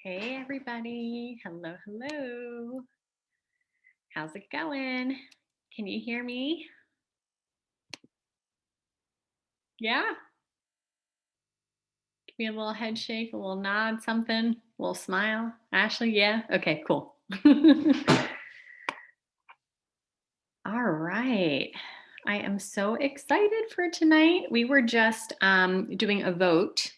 Hey, everybody. Hello, hello. How's it going? Can you hear me? Yeah? Give me a little head shake, a little nod, something, a little smile. Ashley, yeah? Okay, cool. All right. I am so excited for tonight. We were just doing a vote.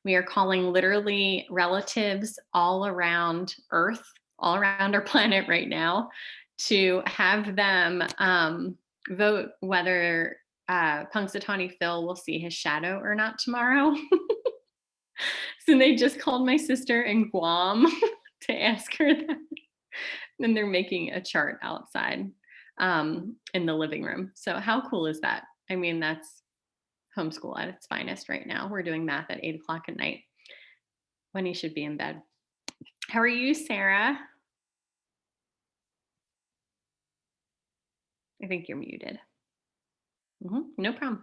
We are calling literally relatives all around Earth, all around our planet right now, to have them vote whether Punxsutawney Phil will see his shadow or not tomorrow. So they just called my sister in Guam to ask her that. And they're making a chart outside in the living room. So how cool is that? I mean, that's homeschool at its finest right now. We're doing math at 8 o'clock at night when he should be in bed. How are you, Sarah? I think you're muted. No problem.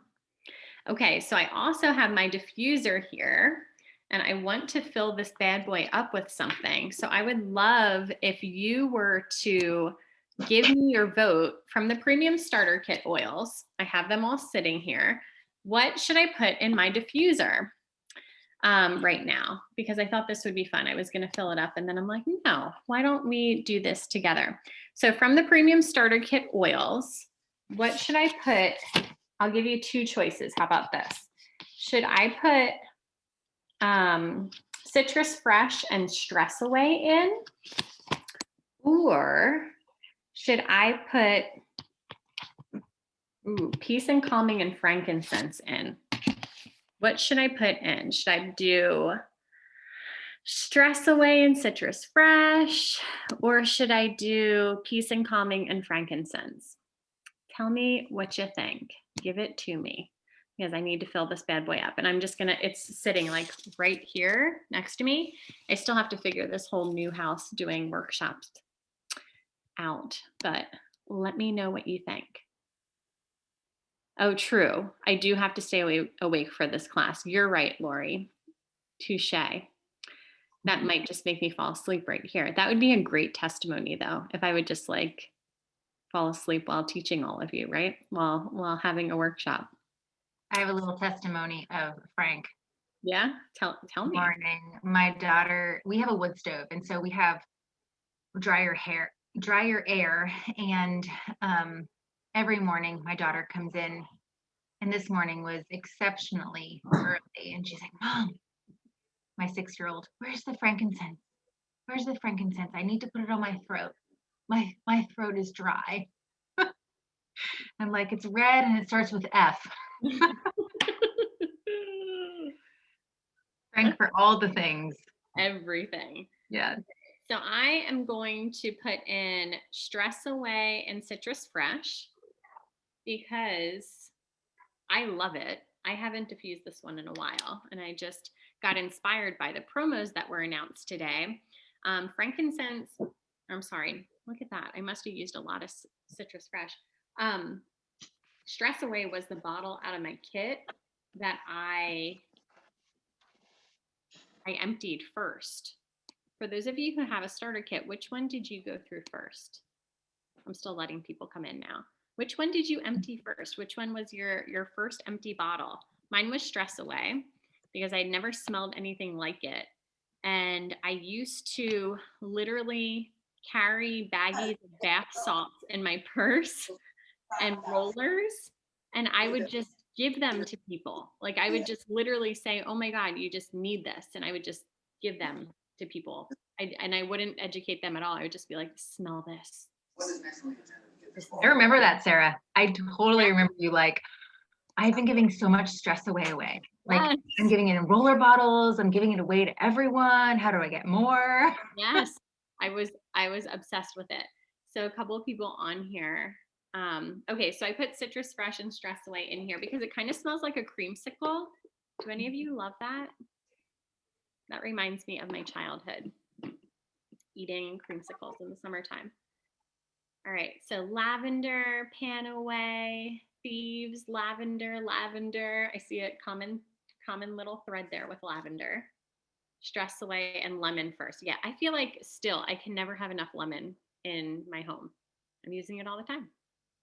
Okay, so I also have my diffuser here, and I want to fill this bad boy up with something. So I would love if you were to give me your vote from the premium starter kit oils. I have them all sitting here. What should I put in my diffuser right now? Because I thought this would be fun. I was going to fill it up, and then I'm like, no, why don't we do this together? So from the premium starter kit oils, what should I put? I'll give you two choices. How about this? Should I put Citrus Fresh and Stress Away in? Or should I put Peace and Calming and Frankincense in? What should I put in? Should I do Stress Away and Citrus Fresh? Or should I do Peace and Calming and Frankincense? Tell me what you think. Give it to me because I need to fill this bad boy up. And I'm just gonna, it's sitting like right here next to me. I still have to figure this whole new house doing workshops out, but let me know what you think. Oh, true. I do have to stay awake for this class. You're right, Lori. Touche. That might just make me fall asleep right here. That would be a great testimony though, if I would just like fall asleep while teaching all of you, right? While having a workshop. I have a little testimony of Frank. Yeah, tell me. Morning, my daughter, we have a wood stove, and so we have drier air, and every morning my daughter comes in, and this morning was exceptionally early, and she's like, "Mom, my 6-year-old, where's the frankincense? Where's the frankincense? I need to put it on my throat. My throat is dry." I'm like, "It's red and it starts with F." Frank for all the things. Everything. Yeah. So I am going to put in Stress Away and Citrus Fresh because I love it. I haven't diffused this one in a while, and I just got inspired by the promos that were announced today. Frankincense, I'm sorry, look at that. I must have used a lot of Citrus Fresh. Stress Away was the bottle out of my kit that I emptied first. For those of you who have a starter kit, which one did you go through first? I'm still letting people come in now. Which one did you empty first? Which one was your first empty bottle? Mine was Stress Away because I'd never smelled anything like it. And I used to literally carry baggies of bath salts in my purse and rollers, and I would just give them to people. Like I would just literally say, "Oh my God, you just need this," and I would just give them to people. And I wouldn't educate them at all. I would just be like, "Smell this." I remember that, Sarah. I totally remember you like, "I've been giving so much Stress away. Like, Yes. I'm giving it in roller bottles. I'm giving it away to everyone. How do I get more?" Yes, I was obsessed with it. So a couple of people on here. Okay, so I put Citrus Fresh and Stress Away in here because it kind of smells like a creamsicle. Do any of you love that? That reminds me of my childhood, eating creamsicles in the summertime. All right, so Lavender, Panaway, Thieves, Lavender. I see a common little thread there with Lavender. Stress away and lemon first. Yeah, I feel like still I can never have enough lemon in my home. I'm using it all the time.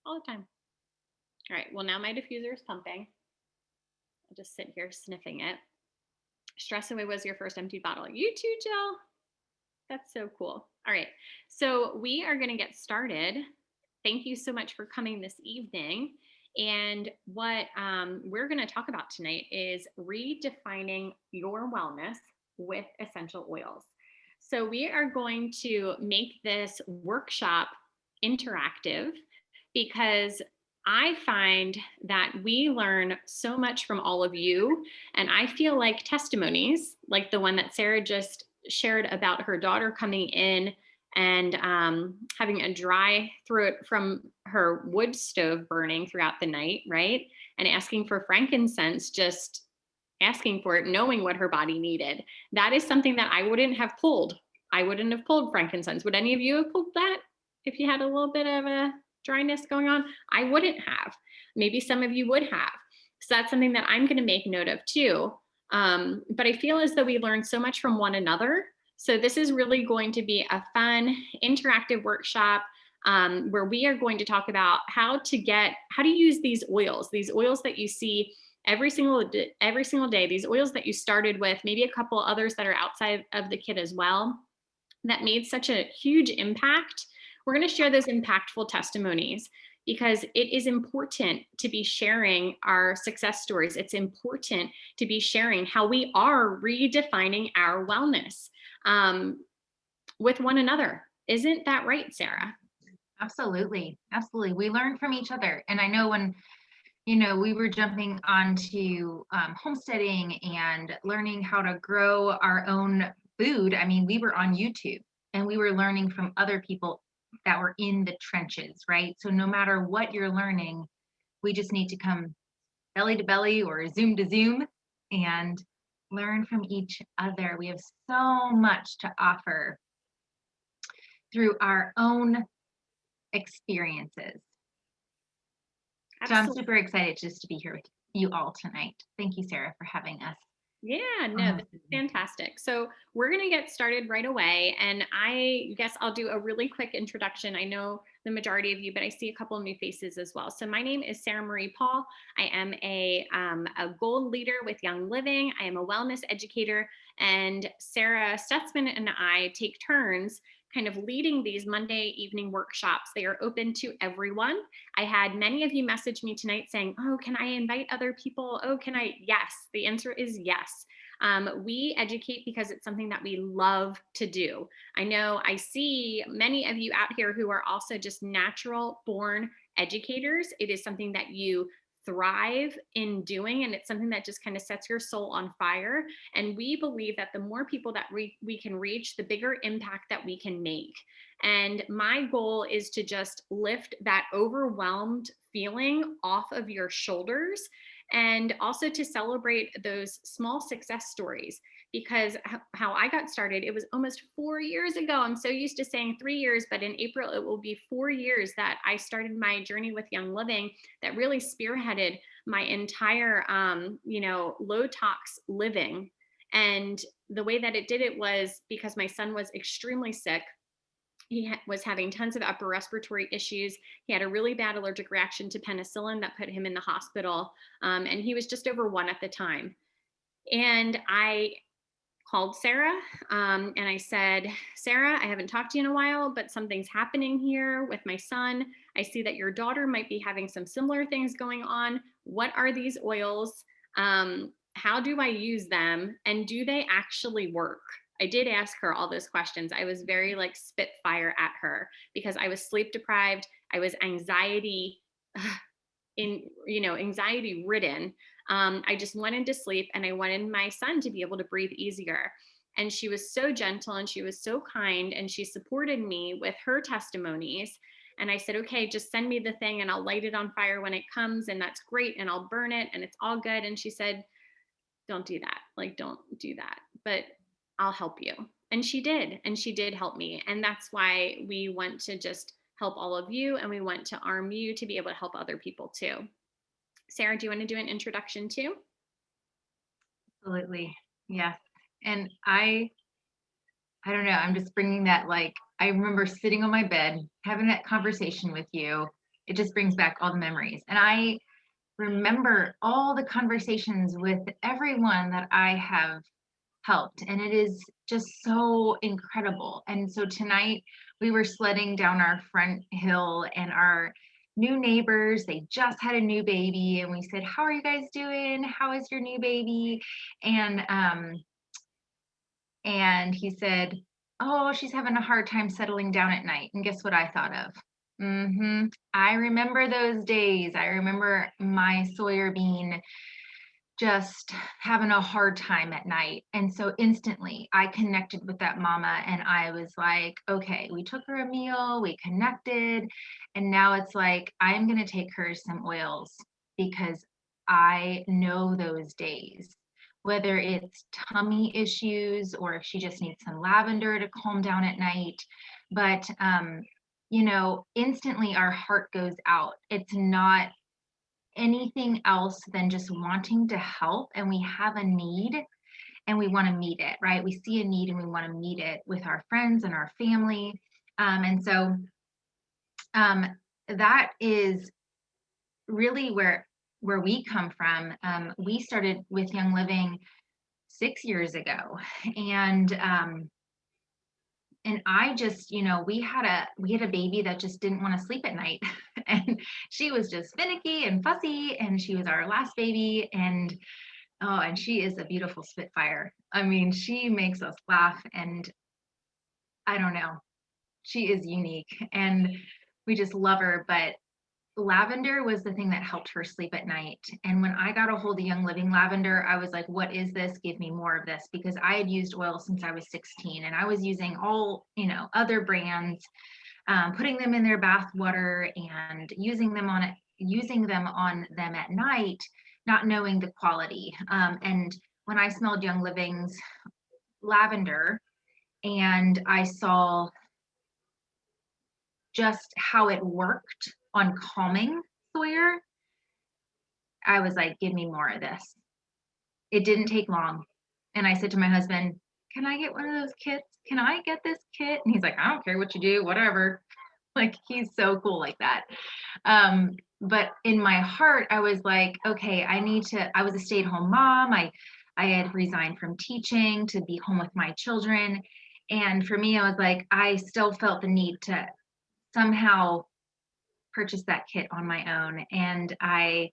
All the time. All right. Well, now my diffuser is pumping. I'll just sit here sniffing it. Stress away was your first empty bottle. You too, Jill. That's so cool. All right. So we are going to get started. Thank you so much for coming this evening. And what we're going to talk about tonight is redefining your wellness with essential oils. So we are going to make this workshop interactive because I find that we learn so much from all of you. And I feel like testimonies, like the one that Sarah just shared about her daughter coming in and having a dry throat from her wood stove burning throughout the night, right? And asking for frankincense, just asking for it, knowing what her body needed. That is something that I wouldn't have pulled. I wouldn't have pulled frankincense. Would any of you have pulled that if you had a little bit of a dryness going on? I wouldn't have. Maybe some of you would have. So that's something that I'm going to make note of too. But I feel as though we learn so much from one another. So this is really going to be a fun, interactive workshop where we are going to talk about how to use these oils that you see every single day, these oils that you started with, maybe a couple others that are outside of the kit as well, that made such a huge impact. We're going to share those impactful testimonies because it is important to be sharing our success stories. It's important to be sharing how we are redefining our wellness with one another. Isn't that right, Sarah? Absolutely. Absolutely. We learn from each other. And I know when, we were jumping onto homesteading and learning how to grow our own food. I mean, we were on YouTube and we were learning from other people that were in the trenches, right? So no matter what you're learning, we just need to come belly to belly or zoom to zoom and learn from each other. We have so much to offer through our own experiences. So I'm Absolutely. super excited just to be here with you all tonight. Thank you, Sarah, for having us Yeah, no, on this this is evening. fantastic. So we're going to get started right away. And I guess I'll do a really quick introduction. I know the majority of you, but I see a couple of new faces as well. So my name is Sarah Marie Paul. I am a gold leader with Young Living. I am a wellness educator. And Sarah Stutzman and I take turns kind of leading these Monday evening workshops. They are open to everyone. I had many of you message me tonight saying, oh, can I invite other people? Oh, can I? Yes, the answer is yes. We educate because it's something that we love to do. I know I see many of you out here who are also just natural born educators. It is something that you thrive in doing, and it's something that just kind of sets your soul on fire. And we believe that the more people that we can reach, the bigger impact that we can make. And my goal is to just lift that overwhelmed feeling off of your shoulders and also to celebrate those small success stories. Because how I got started, it was almost 4 years ago. I'm so used to saying 3 years, but in April, it will be 4 years that I started my journey with Young Living that really spearheaded my entire, low tox living. And the way that it did it was because my son was extremely sick. He was having tons of upper respiratory issues. He had a really bad allergic reaction to penicillin that put him in the hospital. And he was just over 1 at the time. And I called Sarah and I said, Sarah, I haven't talked to you in a while, but something's happening here with my son. I see that your daughter might be having some similar things going on. What are these oils? How do I use them? And do they actually work? I did ask her all those questions. I was very like spitfire at her because I was sleep deprived. I was anxiety ridden. I just wanted to sleep and I wanted my son to be able to breathe easier. And she was so gentle and she was so kind and she supported me with her testimonies. And I said, okay, just send me the thing and I'll light it on fire when it comes. And that's great. And I'll burn it and it's all good. And she said, don't do that. Like, don't do that. But I'll help you. And she did. And she did help me. And that's why we want to just help all of you. And we want to arm you to be able to help other people too. Sarah, do you want to do an introduction too? Absolutely. Yes. And I don't know, I'm just bringing that, like, I remember sitting on my bed, having that conversation with you. It just brings back all the memories. And I remember all the conversations with everyone that I have helped, and it is just so incredible. And so tonight we were sledding down our front hill, and our new neighbors, they just had a new baby, and we said, "How are you guys doing? How is your new baby?" And he said, "Oh, she's having a hard time settling down at night." And guess what I thought of? I remember those days. I remember my Sawyer being just having a hard time at night. And so instantly I connected with that mama, and I was like, okay, we took her a meal, we connected, and now it's like, I'm going to take her some oils because I know those days. Whether it's tummy issues or if she just needs some lavender to calm down at night. But, instantly our heart goes out. It's not anything else than just wanting to help, and we have a need and we want to meet it, right? We see a need and we want to meet it with our friends and our family. And so um, that is really where we come from. We started with Young Living 6 years ago, and I just, we had a baby that just didn't want to sleep at night, and she was just finicky and fussy, and she was our last baby, and oh, and she is a beautiful Spitfire. I mean, she makes us laugh, and I don't know, she is unique, and we just love her. But lavender was the thing that helped her sleep at night. And when I got a hold of Young Living lavender, I was like, what is this? Give me more of this. Because I had used oil since I was 16, and I was using all, other brands, putting them in their bath water and using them on them at night, not knowing the quality. And when I smelled Young Living's lavender and I saw just how it worked on calming Sawyer, I was like, give me more of this. It didn't take long. And I said to my husband, can I get one of those kits? Can I get this kit? And he's like, I don't care what you do, whatever. Like, he's so cool like that. But in my heart, I was like, okay, I was a stay-at-home mom. I had resigned from teaching to be home with my children. And for me, I was like, I still felt the need to somehow purchase that kit on my own. And I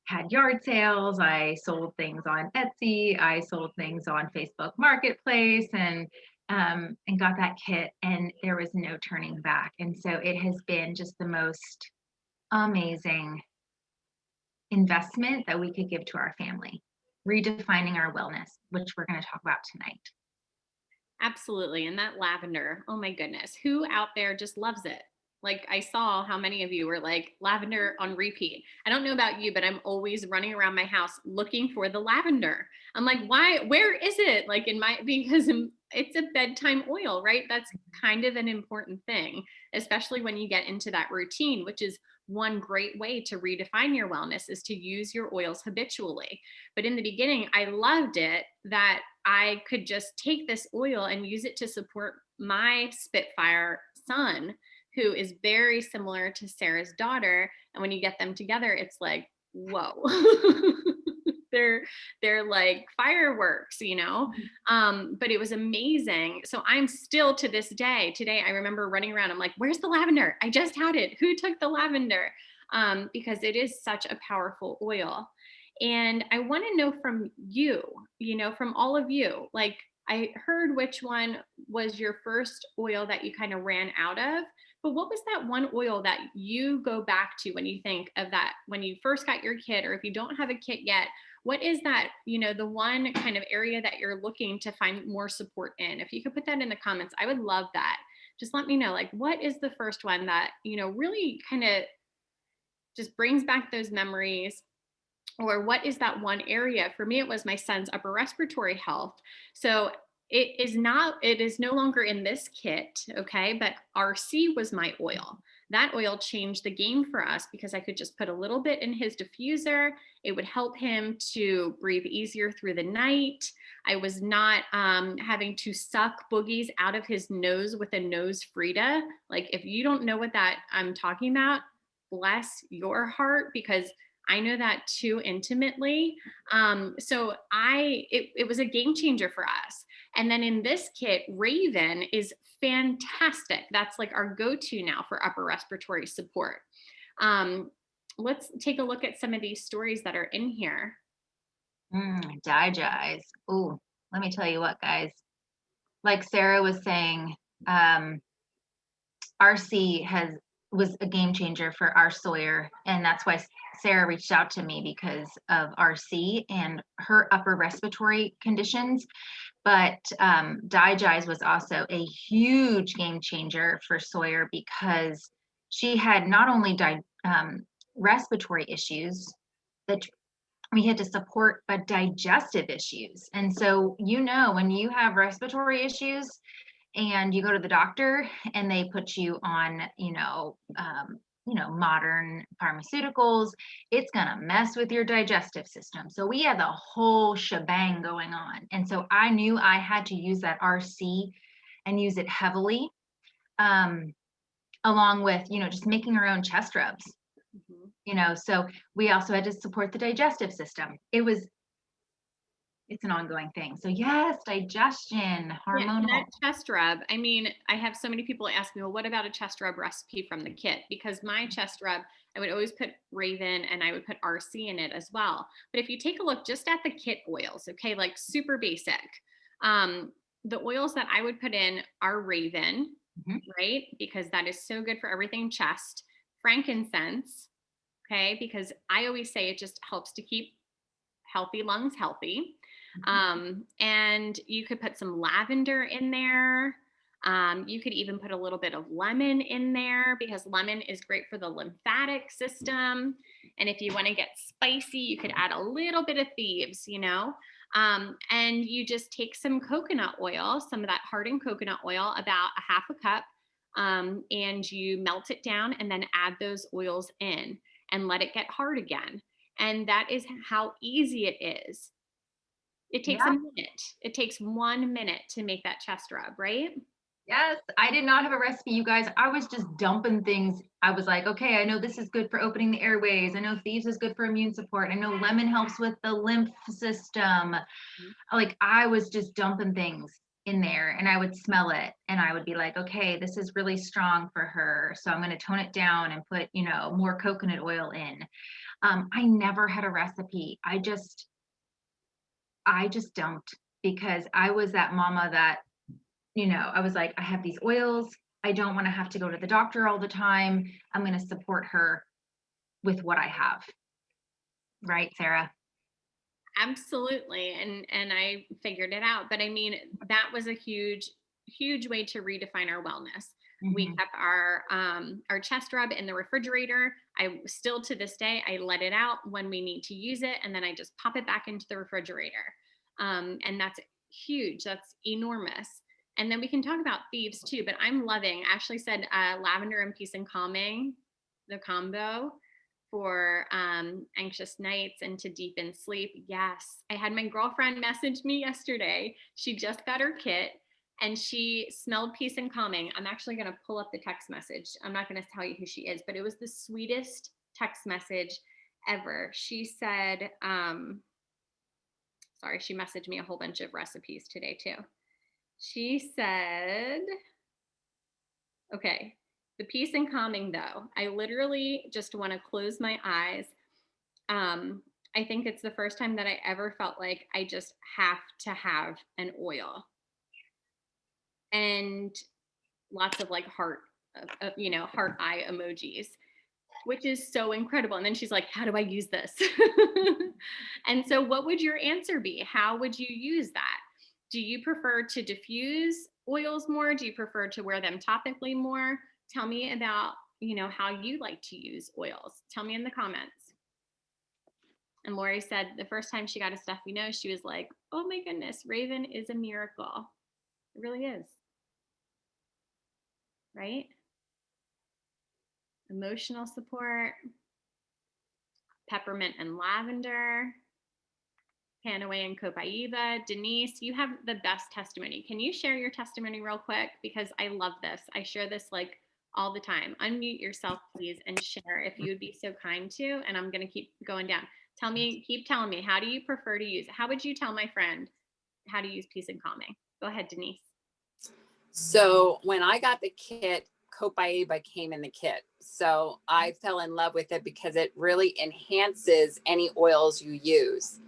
had yard sales, I sold things on Etsy, I sold things on Facebook Marketplace, and got that kit, and there was no turning back. And so it has been just the most amazing investment that we could give to our family, redefining our wellness, which we're going to talk about tonight. Absolutely. And that lavender, oh my goodness, who out there just loves it? Like, I saw how many of you were like lavender on repeat. I don't know about you, but I'm always running around my house looking for the lavender. I'm like, why? Where is it? Like, because it's a bedtime oil, right? That's kind of an important thing, especially when you get into that routine, which is one great way to redefine your wellness is to use your oils habitually. But in the beginning, I loved it that I could just take this oil and use it to support my Spitfire son, who is very similar to Sarah's daughter. And when you get them together, it's like, whoa. they're they're like fireworks, but it was amazing. So I'm still, to this day, today I remember running around, I'm like, where's the lavender? I just had it. Who took the lavender? Because it is such a powerful oil. And I want to know from you, from all of you, like, I heard which one was your first oil that you kind of ran out of, but what was that one oil that you go back to when you think of that, when you first got your kit, or if you don't have a kit yet, what is that, the one kind of area that you're looking to find more support in? If you could put that in the comments, I would love that. Just let me know, like, what is the first one that, really kind of just brings back those memories, or what is that one area? For me, it was my son's upper respiratory health. So it is no longer in this kit, okay, but RC was my oil. That oil changed the game for us because I could just put a little bit in his diffuser. It would help him to breathe easier through the night. I was not having to suck boogies out of his nose with a nose Frida. Like, if you don't know what that I'm talking about, bless your heart, because I know that too intimately. It was a game changer for us. And then in this kit, Raven is fantastic. That's like our go-to now for upper respiratory support. Um, let's take a look at some of these stories that are in here. Digest. Ooh, let me tell you what, guys. Like Sarah was saying, um, RC has was a game changer for our Sawyer, and that's why Sarah reached out to me because of RC and her upper respiratory conditions. But Digest was also a huge game changer for Sawyer because she had not only respiratory issues that we had to support, but digestive issues. And so, when you have respiratory issues and you go to the doctor and they put you on, modern pharmaceuticals, it's going to mess with your digestive system. So we had the whole shebang going on. And so I knew I had to use that RC and use it heavily, um, along with, just making our own chest rubs, Mhm. so we also had to support the digestive system. It's an ongoing thing. So yes, digestion, Yeah, and that hormonal. chest rub, I mean, I have so many people ask me, well, what about a chest rub recipe from the kit? Because my chest rub, I would always put Raven and I would put RC in it as well. But if you take a look just at the kit oils, okay, like super basic, um, the oils that I would put in are Raven, Mhm. right? Because that is so good for everything chest, frankincense, okay, because I always say it just helps to keep healthy lungs healthy. And you could put some lavender in there. You could even put a little bit of lemon in there because lemon is great for the lymphatic system. And if you want to get spicy, you could add a little bit of thieves. And you just take some coconut oil, some of that hardened coconut oil, about a half a cup, and you melt it down and then add those oils in and let it get hard again. And that is how easy it is. It takes a Yeah. minute. It takes 1 minute to make that chest rub, right? Yes. I did not have a recipe, you guys. I was just dumping things. I was like, okay, I know this is good for opening the airways. I know Thieves is good for immune support. I know lemon helps with the lymph system. Mhm. Like I was just dumping things in there and I would smell it and I would be like, okay, this is really strong for her. So I'm going to tone it down and put, more coconut oil in. I never had a recipe. I just dumped because I was that mama that, I was like, I have these oils. I don't want to have to go to the doctor all the time. I'm going to support her with what I have. Right, Sarah? Absolutely. And I figured it out. But I mean, that was a huge way to redefine our wellness. We Hmm. kept our chest rub in the refrigerator. I still to this day I let it out when we need to use it, and then I just pop it back into the refrigerator. And that's huge. That's enormous. And then we can talk about thieves too. But I'm loving. Ashley said lavender and peace and calming, the combo for anxious nights and to deepen sleep. Yes. I had my girlfriend message me yesterday. She just got her kit and she smelled peace and calming. I'm actually going to pull up the text message. I'm not going to tell you who she is, but it was the sweetest text message ever. She said, sorry, she messaged me a whole bunch of recipes today too. She said, okay, the peace and calming though, I literally just want to close my eyes. Um, I think it's the first time that I ever felt like I just have to have an oil and lots of like heart eye emojis, which is so incredible. And then she's like, how do I use this? And so, what would your answer be? How would you use that? Do you prefer to diffuse oils more? Do you prefer to wear them topically more? Tell me about, how you like to use oils. Tell me in the comments. And Lori said the first time she got a stuffy nose, she was like, oh my goodness, Raven is a miracle. It really is. Right? emotional support, peppermint and lavender, Panaway and Copaiba. Denise, you have the best testimony. Can you share your testimony real quick? Because I love this. I share this like all the time. Unmute yourself, please, and share if you would be so kind to. And I'm going to keep going down. Tell me, keep telling me, how do you prefer to use it? How would you tell my friend how to use peace and calming? Go ahead, Denise. So when I got the kit, Copaiba came in the kit. So I fell in love with it because it really enhances any oils you use.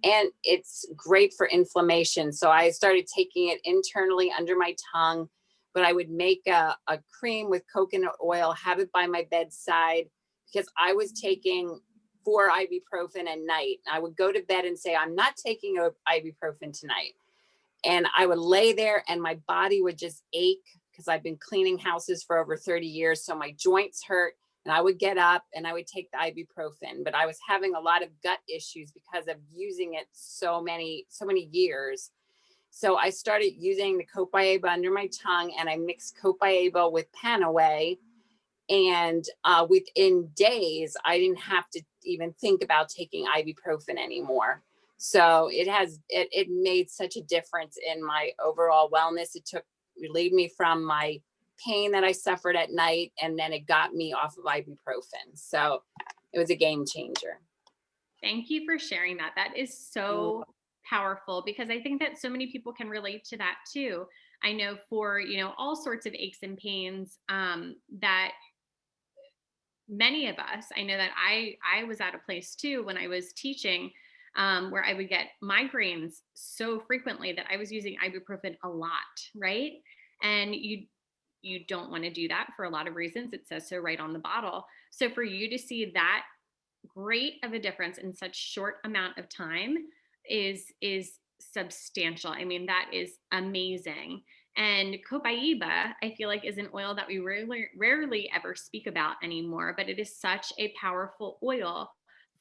And it's great for inflammation. So I started taking it internally under my tongue, but I would make a cream with coconut oil, have it by my bedside because I was taking 4 ibuprofen a night. I would go to bed and say, I'm not taking ibuprofen tonight. And I would lay there and my body would just ache because I've been cleaning houses for over 30 years. So my joints hurt and I would get up and I would take the ibuprofen, but I was having a lot of gut issues because of using it so many years. So I started using the Copaiba under my tongue and I mixed Copaiba with Panaway. And within days, I didn't have to even think about taking ibuprofen anymore. So it made such a difference in my overall wellness. It relieved me from my pain that I suffered at night, and then it got me off of ibuprofen. So it was a game changer. Thank you for sharing that. That is so powerful because I think that so many people can relate to that too. I know for, all sorts of aches and pains, that many of us, I know that I was at a place too when I was teaching, where I would get migraines so frequently that I was using ibuprofen a lot, right? And you don't want to do that for a lot of reasons. It says so right on the bottle. So for you to see that great of a difference in such short amount of time is substantial. I mean, that is amazing. And copaiba, I feel like, is an oil that we rarely ever speak about anymore, but it is such a powerful oil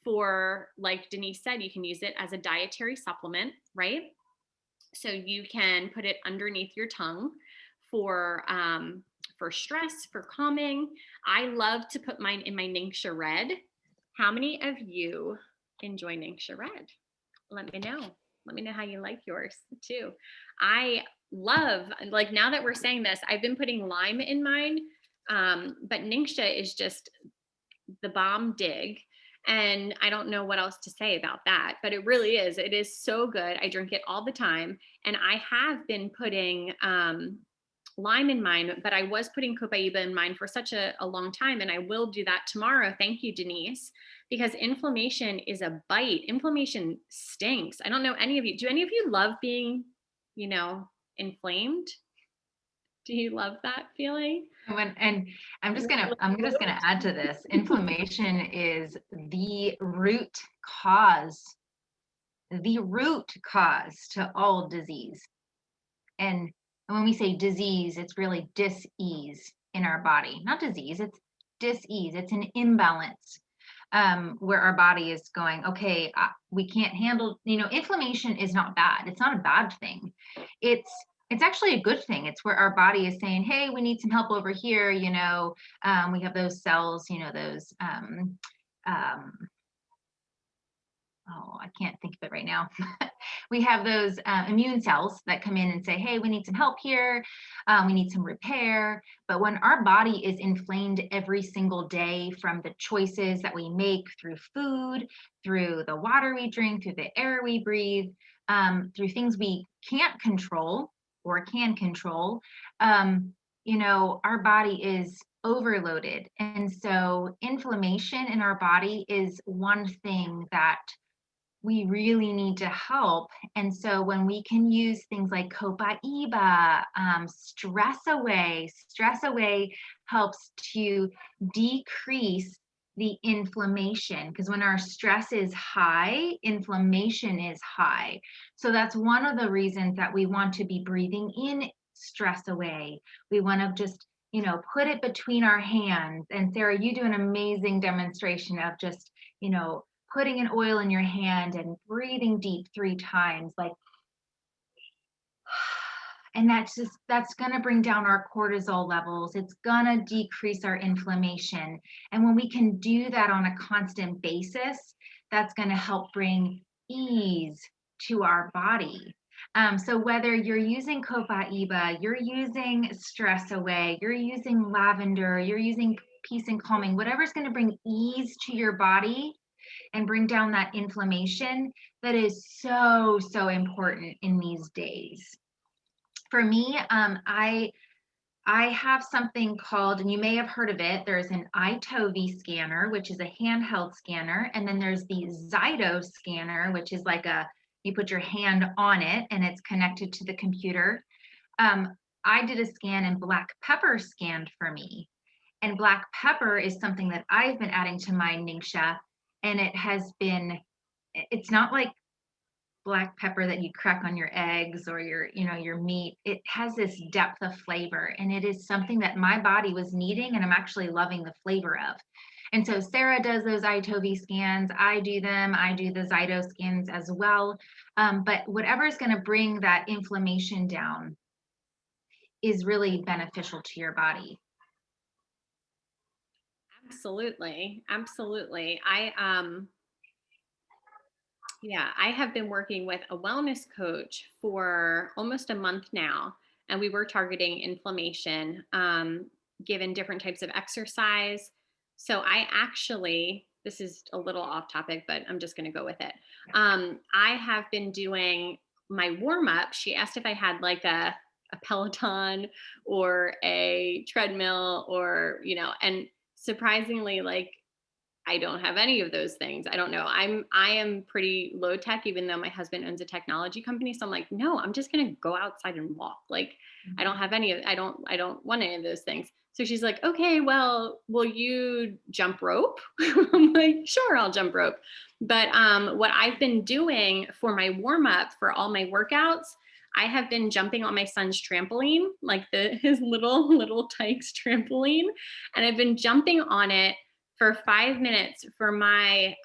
for, like Denise said, you can use it as a dietary supplement, right? So you can put it underneath your tongue for stress, for calming. I love to put mine in my Ningxia Red. How many of you enjoy Ningxia Red? Let me know. Let me know how you like yours too. I love, like, now that we're saying this, I've been putting lime in mine, but Ningxia is just the bomb dig. And I don't know what else to say about that, but it really is. It is so good. I drink it all the time. And I have been putting lime in mine, but I was putting copaiba in mine for such a long time. And I will do that tomorrow. Thank you, Denise, because inflammation is a bite. Inflammation stinks. I don't know any of you. Do any of you love being, inflamed? Do you love that feeling? And I'm just gonna add to this. Inflammation is the root cause to all disease. And when we say disease, it's really dis-ease in our body. Not disease, it's dis-ease. It's an imbalance, where our body is going, okay, we can't handle, inflammation is not bad. It's not a bad thing. It's actually a good thing. It's where our body is saying, hey, we need some help over here. We have those cells, oh, I can't think of it right now. We have those immune cells that come in and say, hey, we need some help here. We need some repair. But when our body is inflamed every single day from the choices that we make through food, through the water we drink, through the air we breathe, through things we can't control or can control, our body is overloaded. And so inflammation in our body is one thing that we really need to help. And so when we can use things like copaiba, stress away helps to decrease the inflammation, because when our stress is high, inflammation is high. So that's one of the reasons that we want to be breathing in stress away. We want to just, put it between our hands. And Sarah, you do an amazing demonstration of just, putting an oil in your hand and breathing deep 3 times, like, And that's going to bring down our cortisol levels. It's going to decrease our inflammation. And when we can do that on a constant basis, that's going to help bring ease to our body. So whether you're using copaiba, you're using stress away, you're using lavender, you're using peace and calming, whatever's going to bring ease to your body and bring down that inflammation, that is so, so important in these days. For me, I have something called, and you may have heard of it, there's an iTovi scanner, which is a handheld scanner, and then there's the Zyto scanner, which is like you put your hand on it and it's connected to the computer. I did a scan and black pepper scanned for me. And black pepper is something that I've been adding to my ningxia, and it's not like black pepper that you crack on your eggs or your meat. It has this depth of flavor, and it is something that my body was needing, and I'm actually loving the flavor of. And so Sarah does those iTovi scans. I do them. I do the Zyto scans as well. But whatever is going to bring that inflammation down is really beneficial to your body. Absolutely. Absolutely. I have been working with a wellness coach for almost a month now, and we were targeting inflammation, given different types of exercise. So this is a little off topic, but I'm just going to go with it. I have been doing my warm up. She asked if I had like a Peloton or a treadmill and surprisingly, like, I don't have any of those things. I don't know. I am pretty low tech, even though my husband owns a technology company. So I'm like, no, I'm just gonna go outside and walk. Like, I don't have I don't want any of those things. So she's like, okay, well, will you jump rope? I'm like, sure, I'll jump rope. But what I've been doing for my warm up for all my workouts, I have been jumping on my son's trampoline, like his little Tykes trampoline, and I've been jumping on it for 5 minutes for my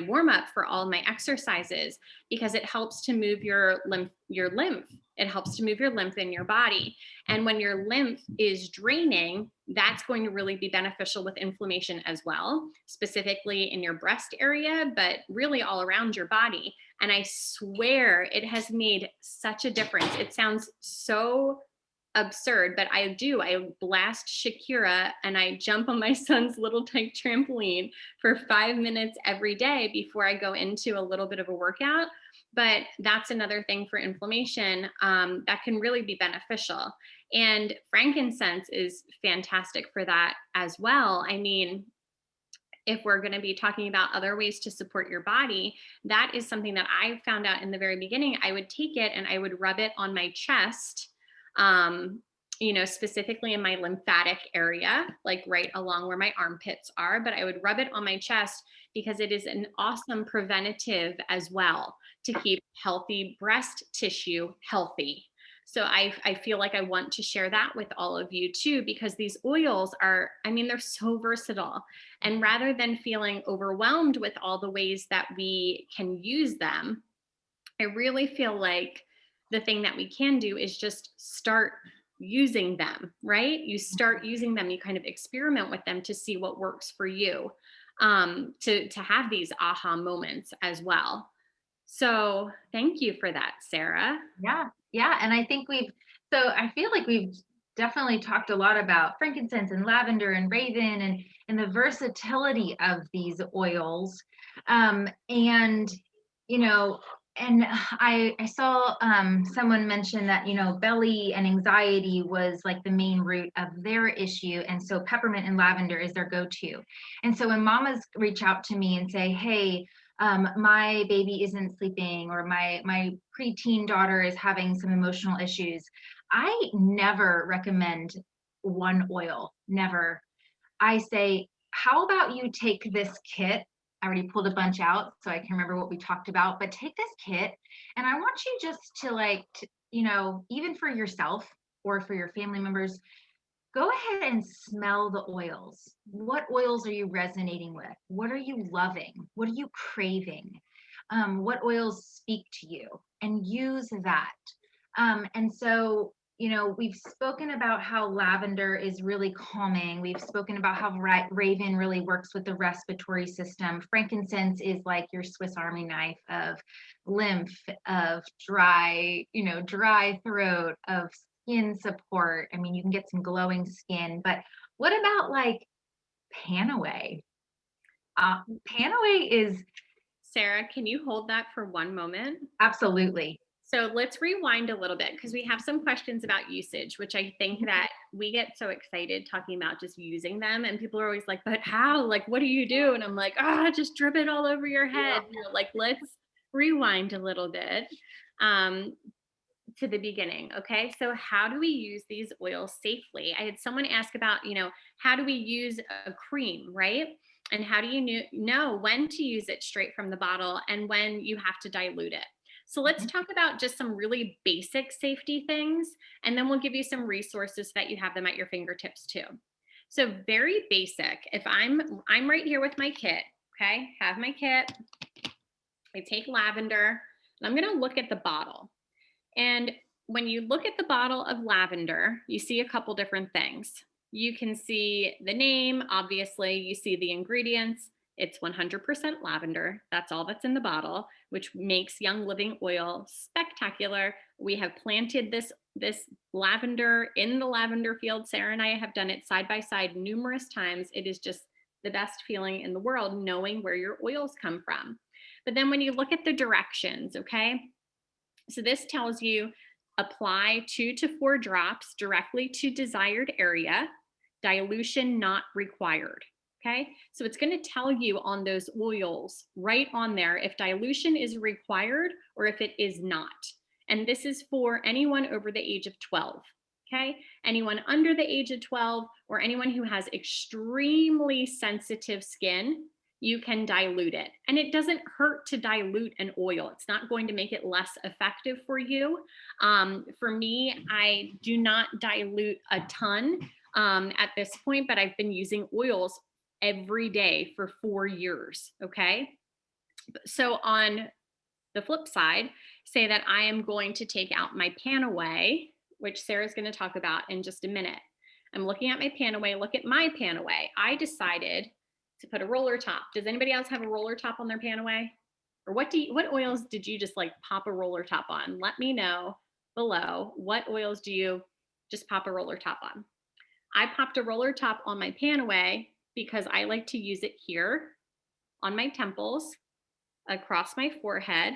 warm up for all my exercises, because it helps to move your lymph. It helps to move your lymph in your body. And when your lymph is draining, that's going to really be beneficial with inflammation as well, specifically in your breast area, but really all around your body. And I swear it has made such a difference. It sounds so absurd, but I blast Shakira and I jump on my son's little type trampoline for 5 minutes every day before I go into a little bit of a workout. But that's another thing for inflammation that can really be beneficial. And frankincense is fantastic for that as well. I mean, if we're going to be talking about other ways to support your body, that is something that I found out in the very beginning. I would take it and I would rub it on my chest, specifically in my lymphatic area, like right along where my armpits are, but I would rub it on my chest because it is an awesome preventative as well to keep healthy breast tissue healthy. So I feel like I want to share that with all of you too, because these oils they're so versatile. And rather than feeling overwhelmed with all the ways that we can use them, I really feel like the thing that we can do is just start using them, right? You start using them, you kind of experiment with them to see what works for you, to have these aha moments as well. So thank you for that, Sarah. Yeah. And I think I feel like we've definitely talked a lot about frankincense and lavender and raven and the versatility of these oils. And I saw someone mention that, belly and anxiety was like the main root of their issue. And so peppermint and lavender is their go-to. And so when mamas reach out to me and say, hey, my baby isn't sleeping, or my preteen daughter is having some emotional issues, I never recommend one oil, never. I say, how about you take this kit? I already pulled a bunch out so I can remember what we talked about, but take this kit and I want you just to even for yourself or for your family members, go ahead and smell the oils. What oils are you resonating with? What are you loving? What are you craving? what oils speak to you, and use that. And so, we've spoken about how lavender is really calming. We've spoken about how raven really works with the respiratory system. Frankincense is like your Swiss Army knife of lymph, of dry throat, of skin support. I mean, you can get some glowing skin, but what about like Panaway? Panaway is Sarah, can you hold that for one moment? absolutely. So let's rewind a little bit because we have some questions about usage, which I think that we get so excited talking about just using them. And people are always like, but how? Like, what do you do? And I'm like, just drip it all over your head. Like, let's rewind a little bit to the beginning. Okay. So, how do we use these oils safely? I had someone ask about, how do we use a cream, right? And how do you know when to use it straight from the bottle and when you have to dilute it? So let's talk about just some really basic safety things, and then we'll give you some resources so that you have them at your fingertips too. So very basic. If I'm right here with my kit, okay? Have my kit. I take lavender, and I'm going to look at the bottle. And when you look at the bottle of lavender, you see a couple different things. You can see the name, obviously, you see the ingredients. It's 100% lavender. That's all that's in the bottle, which makes Young Living oil spectacular. We have planted this lavender in the lavender field. Sarah and I have done it side by side numerous times. It is just the best feeling in the world knowing where your oils come from. But then when you look at the directions, okay? So this tells you apply 2 to 4 drops directly to desired area, dilution not required. Okay, so it's going to tell you on those oils right on there if dilution is required or if it is not. And this is for anyone over the age of 12. Okay, anyone under the age of 12 or anyone who has extremely sensitive skin, you can dilute it. And it doesn't hurt to dilute an oil. It's not going to make it less effective for you. For me, I do not dilute a ton at this point, but I've been using oils every day for 4 years. Okay. So on the flip side, say that I am going to take out my Panaway, which Sarah's going to talk about in just a minute. I'm looking at my Panaway. Look at my Panaway. I decided to put a roller top. Does anybody else have a roller top on their Panaway? Or what oils did you just like pop a roller top on? Let me know below. What oils do you just pop a roller top on? I popped a roller top on my Panaway because I like to use it here on my temples, across my forehead,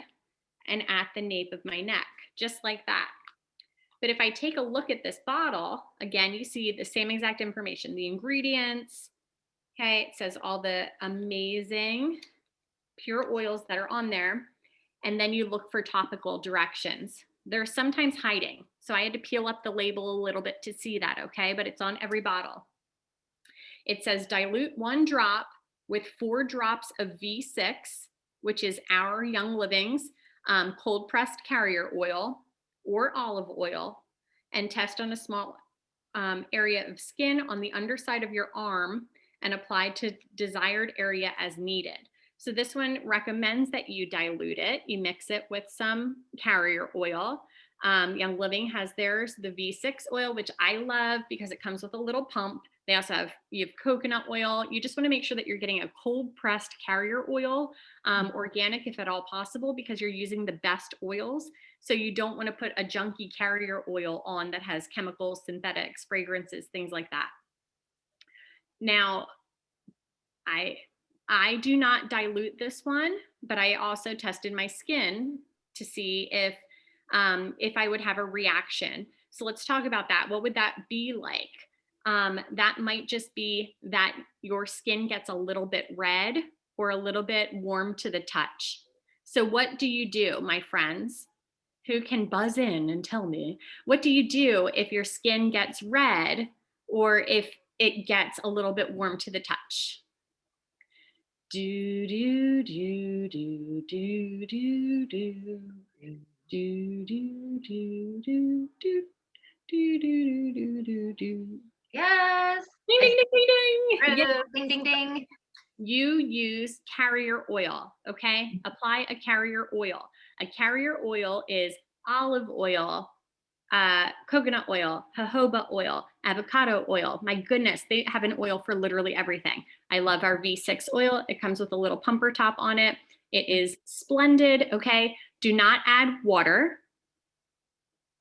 and at the nape of my neck, just like that. But if I take a look at this bottle, again, you see the same exact information, the ingredients. Okay, it says all the amazing pure oils that are on there. And then you look for topical directions. They're sometimes hiding. So I had to peel up the label a little bit to see that, okay? But it's on every bottle. It says dilute 1 drop with 4 drops of V6, which is our Young Living's cold pressed carrier oil or olive oil, and test on a small area of skin on the underside of your arm and apply to desired area as needed. So this one recommends that you dilute it. You mix it with some carrier oil. Young Living has theirs, the V6 oil, which I love because it comes with a little pump. They also have, you have coconut oil. You just want to make sure that you're getting a cold pressed carrier oil, organic if at all possible, because you're using the best oils. So you don't want to put a junky carrier oil on that has chemicals, synthetics, fragrances, things like that. Now, I do not dilute this one, but I also tested my skin to see if I would have a reaction. So let's talk about that. What would that be like? That might just be that your skin gets a little bit red or a little bit warm to the touch. So what do you do, my friends? Who can buzz in and tell me? What do you do if your skin gets red or if it gets a little bit warm to the touch? Do do do do do do do do do do do do do do do. Yes. Ding ding ding ding ding. Ding ding ding. you use carrier oil, okay? Apply a carrier oil. A carrier oil is olive oil, coconut oil, jojoba oil, avocado oil. My goodness, they have an oil for literally everything. I love our V6 oil. It comes with a little pumper top on it. It is splendid, okay? Do not add water.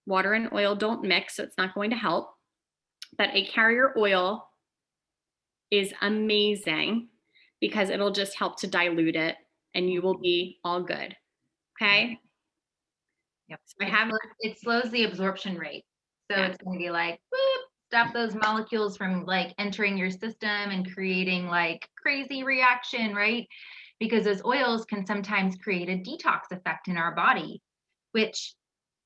Water and oil don't mix, so it's not going to help. But a carrier oil is amazing because it'll just help to dilute it and you will be all good. Okay. Yep. So I have, It slows the absorption rate. So yeah, it's going to be like, whoop, stop those molecules from like entering your system and creating like crazy reaction, right? Because those oils can sometimes create a detox effect in our body, which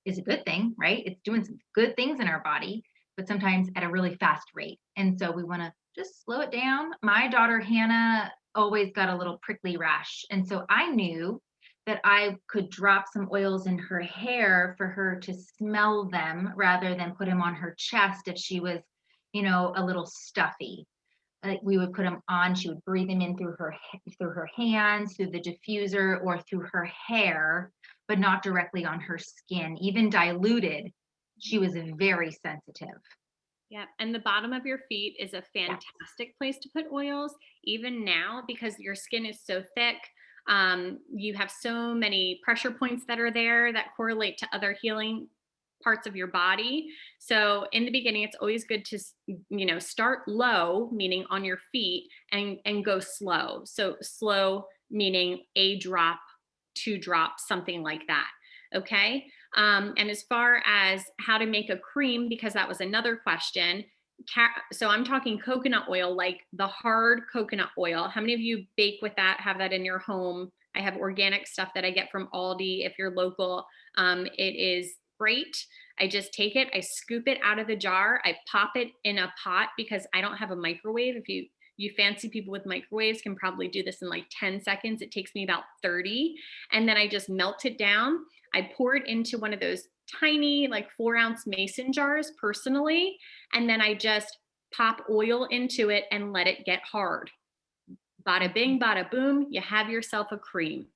is a good thing, right? It's doing some good things in our body, but sometimes at a really fast rate. And so we want to just slow it down. My daughter Hannah always got a little prickly rash. And so I knew that I could drop some oils in her hair for her to smell them rather than put them on her chest if she was, a little stuffy. Like we would put them on, she would breathe them in through her hands, through the diffuser, or through her hair, but not directly on her skin. Even diluted, she was very sensitive. yeah. And the bottom of your feet is a Yeah. fantastic place to put oils, even now, because your skin is so thick. You have so many pressure points that are there that correlate to other healing parts of your body. So in the beginning, it's always good to, start low, meaning on your feet, and go slow. So slow, meaning a drop, two drops, something like that. Okay. And as far as how to make a cream, because that was another question. So I'm talking coconut oil, like the hard coconut oil. How many of you bake with that, have that in your home? I have organic stuff that I get from Aldi if you're local. It is great. I just take it, I scoop it out of the jar, I pop it in a pot because I don't have a microwave. If you fancy people with microwaves can probably do this in like 10 seconds. It takes me about 30. And then I just melt it down. I pour it into one of those tiny, like 4-ounce mason jars personally. And then I just pop oil into it and let it get hard. Bada bing, bada boom, you have yourself a cream.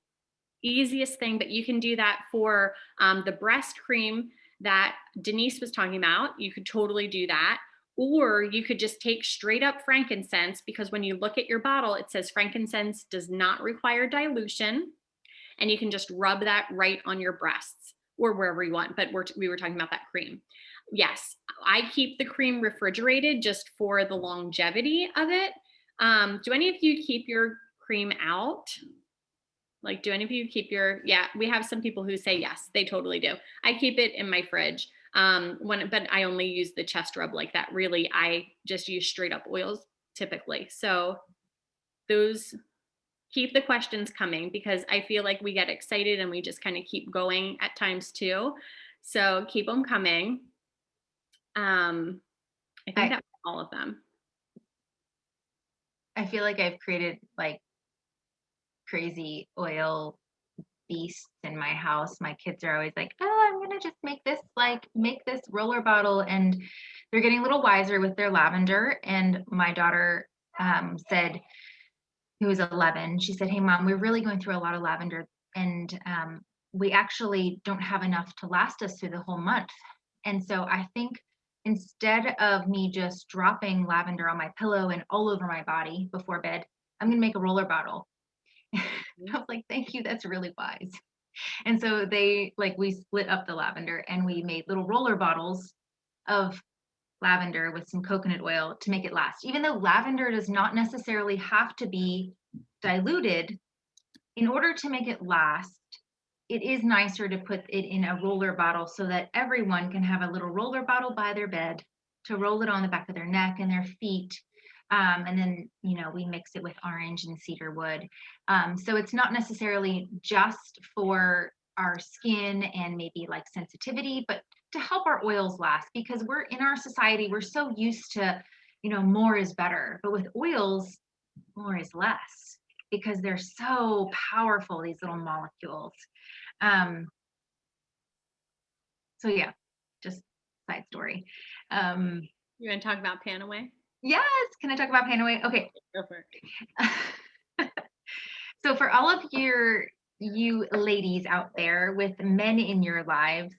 Easiest thing, but you can do that for the breast cream that Denise was talking about. You could totally do that. Or you could just take straight up frankincense, because when you look at your bottle, it says frankincense does not require dilution. And you can just rub that right on your breasts or wherever you want. But we were talking about that cream. Yes, I keep the cream refrigerated just for the longevity of it. Do any of you keep your cream out? Like, do any of you keep your, yeah, we have some people who say yes, they totally do. I keep it in my fridge. But I only use the chest rub like that. Really, I just use straight up oils typically. So those, keep the questions coming, because I feel like we get excited and we just kind of keep going at times too. So keep them coming. I think I, that was all of them. I feel like I've created like crazy oil beasts in my house. My kids are always like, oh, I'm gonna just make this roller bottle, and they're getting a little wiser with their lavender. And my daughter said, who was 11, she said, hey mom, we're really going through a lot of lavender, and we actually don't have enough to last us through the whole month. And so I think instead of me just dropping lavender on my pillow and all over my body before bed, I'm gonna make a roller bottle. I was like, thank you, that's really wise. And so we split up the lavender and we made little roller bottles of lavender with some coconut oil to make it last. Even though lavender does not necessarily have to be diluted, in order to make it last, it is nicer to put it in a roller bottle so that everyone can have a little roller bottle by their bed to roll it on the back of their neck and their feet. And then, we mix it with orange and cedar wood. So it's not necessarily just for our skin and maybe like sensitivity, but to help our oils last, because we're in our society, we're so used to, more is better. But with oils, more is less, because they're so powerful, these little molecules. So yeah, just side story. You want to talk about Panaway? Yes, can I talk about Panaway? Okay. Go for it. So for all of you ladies out there with men in your lives,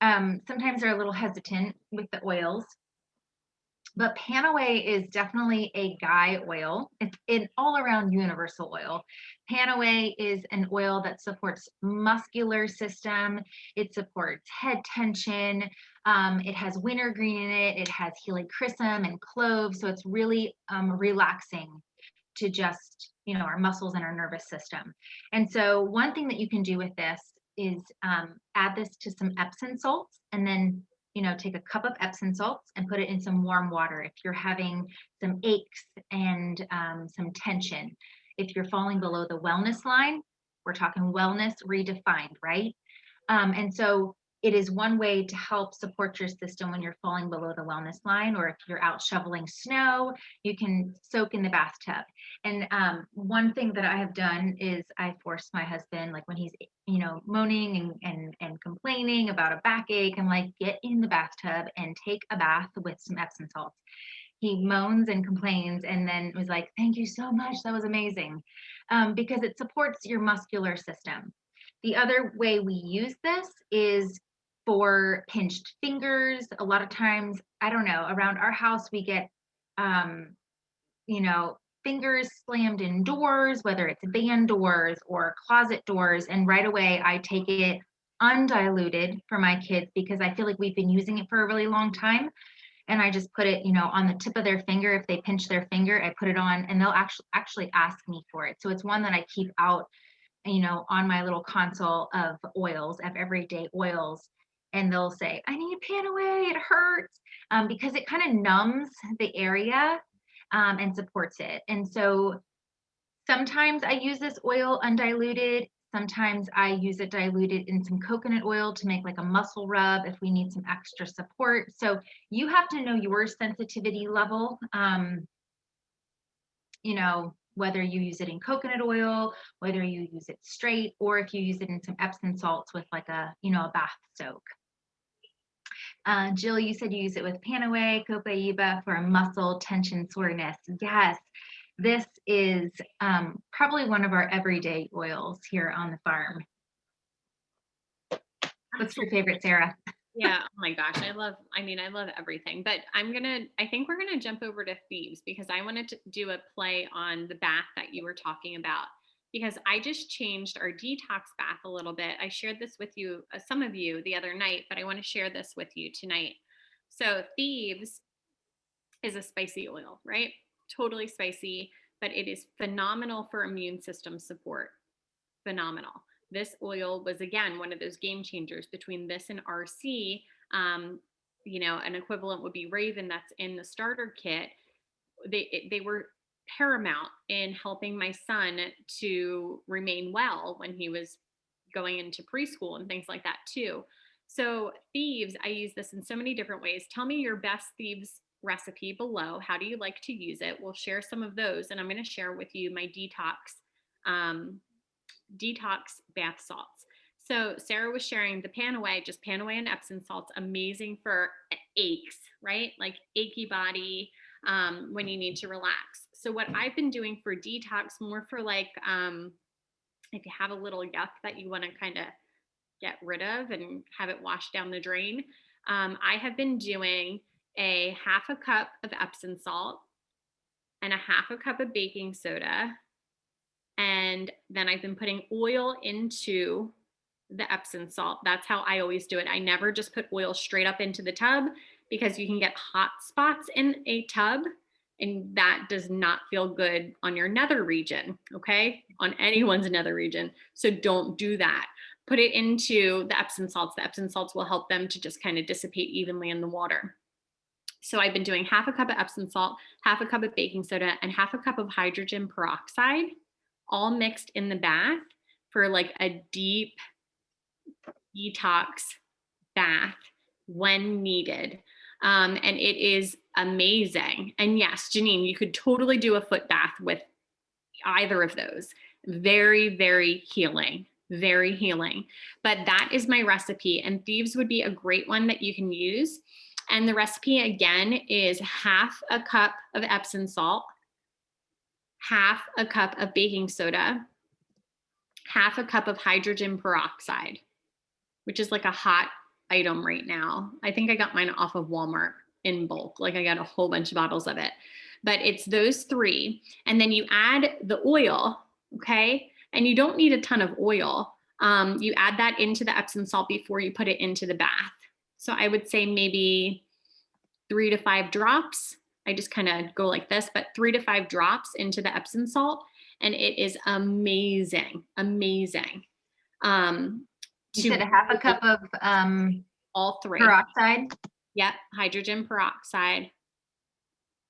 sometimes they're a little hesitant with the oils. But Panaway is definitely a guy oil. It's an all-around universal oil. Panaway is an oil that supports muscular system. It supports head tension. It has wintergreen in it. It has helichrysum and cloves. So it's really relaxing to just, our muscles and our nervous system. And so one thing that you can do with this is add this to some Epsom salts, and then take a cup of Epsom salts and put it in some warm water if you're having some aches and some tension. If you're falling below the wellness line, we're talking wellness redefined, right? And so it is one way to help support your system when you're falling below the wellness line, or if you're out shoveling snow, you can soak in the bathtub. And one thing that I have done is I force my husband, like when he's, moaning and complaining about a backache, I'm like, get in the bathtub and take a bath with some Epsom salts. He moans and complains, and then was like, thank you so much, that was amazing, because it supports your muscular system. The other way we use this is for pinched fingers. A lot of times, I don't know, around our house, we get, fingers slammed in doors, whether it's band doors or closet doors. And right away, I take it undiluted for my kids because I feel like we've been using it for a really long time. And I just put it, on the tip of their finger. If they pinch their finger, I put it on, and they'll actually ask me for it. So it's one that I keep out, on my little console of oils, of everyday oils. And they'll say, I need Panaway, it hurts, because it kind of numbs the area and supports it. And so sometimes I use this oil undiluted. Sometimes I use it diluted in some coconut oil to make like a muscle rub if we need some extra support. So you have to know your sensitivity level, whether you use it in coconut oil, whether you use it straight, or if you use it in some Epsom salts with like a bath soak. Jill, you said you use it with Panaway, copaiba for muscle tension soreness. Yes, this is probably one of our everyday oils here on the farm. What's your favorite, Sarah? Yeah. Oh my gosh. I love everything, but I think we're going to jump over to Thieves because I wanted to do a play on the bath that you were talking about, because I just changed our detox bath a little bit. I shared this with you, some of you the other night, but I want to share this with you tonight. So Thieves is a spicy oil, right? Totally spicy, but it is phenomenal for immune system support. Phenomenal. This oil was, again, one of those game changers between this and RC. An equivalent would be Raven that's in the starter kit. They were paramount in helping my son to remain well when he was going into preschool and things like that too. So Thieves, I use this in so many different ways. Tell me your best Thieves recipe below. How do you like to use it? We'll share some of those, and I'm going to share with you my detox bath salts. So Sarah was sharing the Panaway, just Panaway and Epsom salts, amazing for aches, right? Like achy body, when you need to relax. So what I've been doing for detox, more for like, if you have a little yuck that you want to kind of get rid of and have it washed down the drain, I have been doing a half a cup of Epsom salt and a half a cup of baking soda. And then I've been putting oil into the Epsom salt. That's how I always do it. I never just put oil straight up into the tub, because you can get hot spots in a tub, and that does not feel good on your nether region, okay? On anyone's nether region. So don't do that. Put it into the Epsom salts. The Epsom salts will help them to just kind of dissipate evenly in the water. So I've been doing half a cup of Epsom salt, half a cup of baking soda, and half a cup of hydrogen peroxide, all mixed in the bath for like a deep detox bath when needed. And it is amazing. And yes, Janine, you could totally do a foot bath with either of those. Very, very healing, very healing. But that is my recipe, and Thieves would be a great one that you can use. And the recipe again is half a cup of Epsom salt, half a cup of baking soda, half a cup of hydrogen peroxide, which is like a hot item right now. I think I got mine off of Walmart in bulk. Like I got a whole bunch of bottles of it. But it's those three. And then you add the oil, okay? And you don't need a ton of oil. You add that into the Epsom salt before you put it into the bath. So I would say maybe 3 to 5 drops. I just kind of go like this, but 3 to 5 drops into the Epsom salt. And it is amazing, amazing. You said a half a cup of all three. peroxide. Yep, hydrogen peroxide,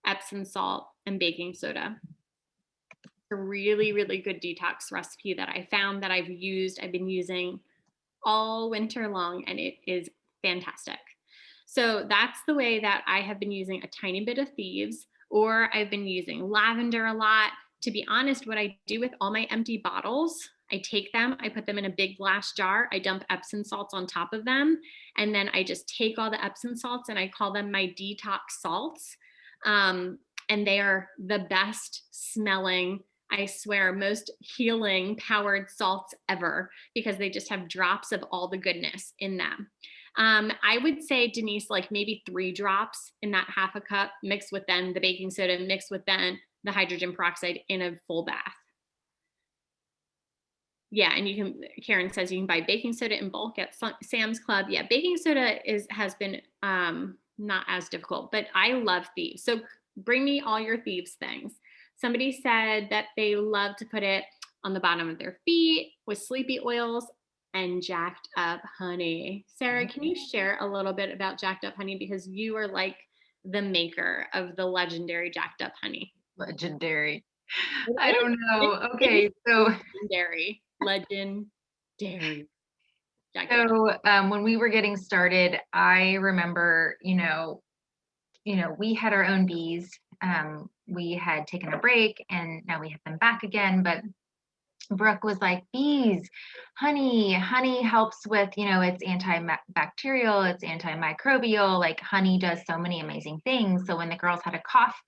Epsom salt, and baking soda. A really, really good detox recipe that I found that I've been using all winter long, and it is fantastic. So that's the way that I have been using a tiny bit of Thieves, or I've been using lavender a lot. To be honest, what I do with all my empty bottles, I take them, I put them in a big glass jar, I dump Epsom salts on top of them, and then I just take all the Epsom salts and I call them my detox salts. And they are the best smelling, I swear, most healing powered salts ever, because they just have drops of all the goodness in them. I would say, Denise, like maybe 3 drops in that half a cup, mixed with then the baking soda, mixed with then the hydrogen peroxide in a full bath. Yeah, and Karen says you can buy baking soda in bulk at Sam's Club. Yeah, baking soda has been not as difficult, but I love Thieves. So bring me all your Thieves things. Somebody said that they love to put it on the bottom of their feet with sleepy oils and jacked up honey. Sarah, can you share a little bit about jacked up honey? Because you are like the maker of the legendary jacked up honey. Legendary. I don't know. Okay, so legendary. So when we were getting started, I remember, we had our own bees. We had taken a break and now we have them back again. But Brooke was like, bees, honey helps with, it's antibacterial, it's antimicrobial. Like honey does so many amazing things. So when the girls had a cough,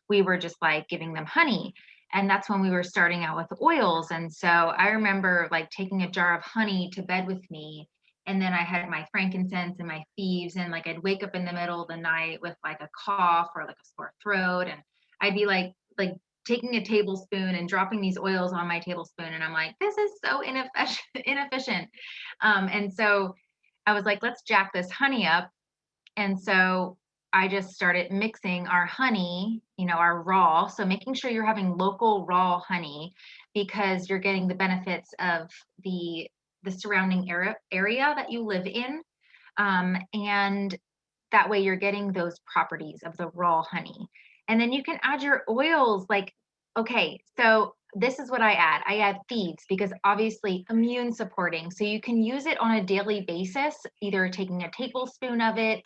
we were just like giving them honey. And that's when we were starting out with oils. And so I remember like taking a jar of honey to bed with me. And then I had my frankincense and my Thieves. And like I'd wake up in the middle of the night with like a cough or like a sore throat. And I'd be like taking a tablespoon and dropping these oils on my tablespoon. And I'm like, this is so inefficient. And so I was like, let's jack this honey up. And so I just started mixing our honey, our raw. So making sure you're having local raw honey because you're getting the benefits of the surrounding area that you live in. And that way you're getting those properties of the raw honey. And then you can add your oils okay, so this is what I add. I add Thieves because obviously immune supporting. So you can use it on a daily basis, either taking a tablespoon of it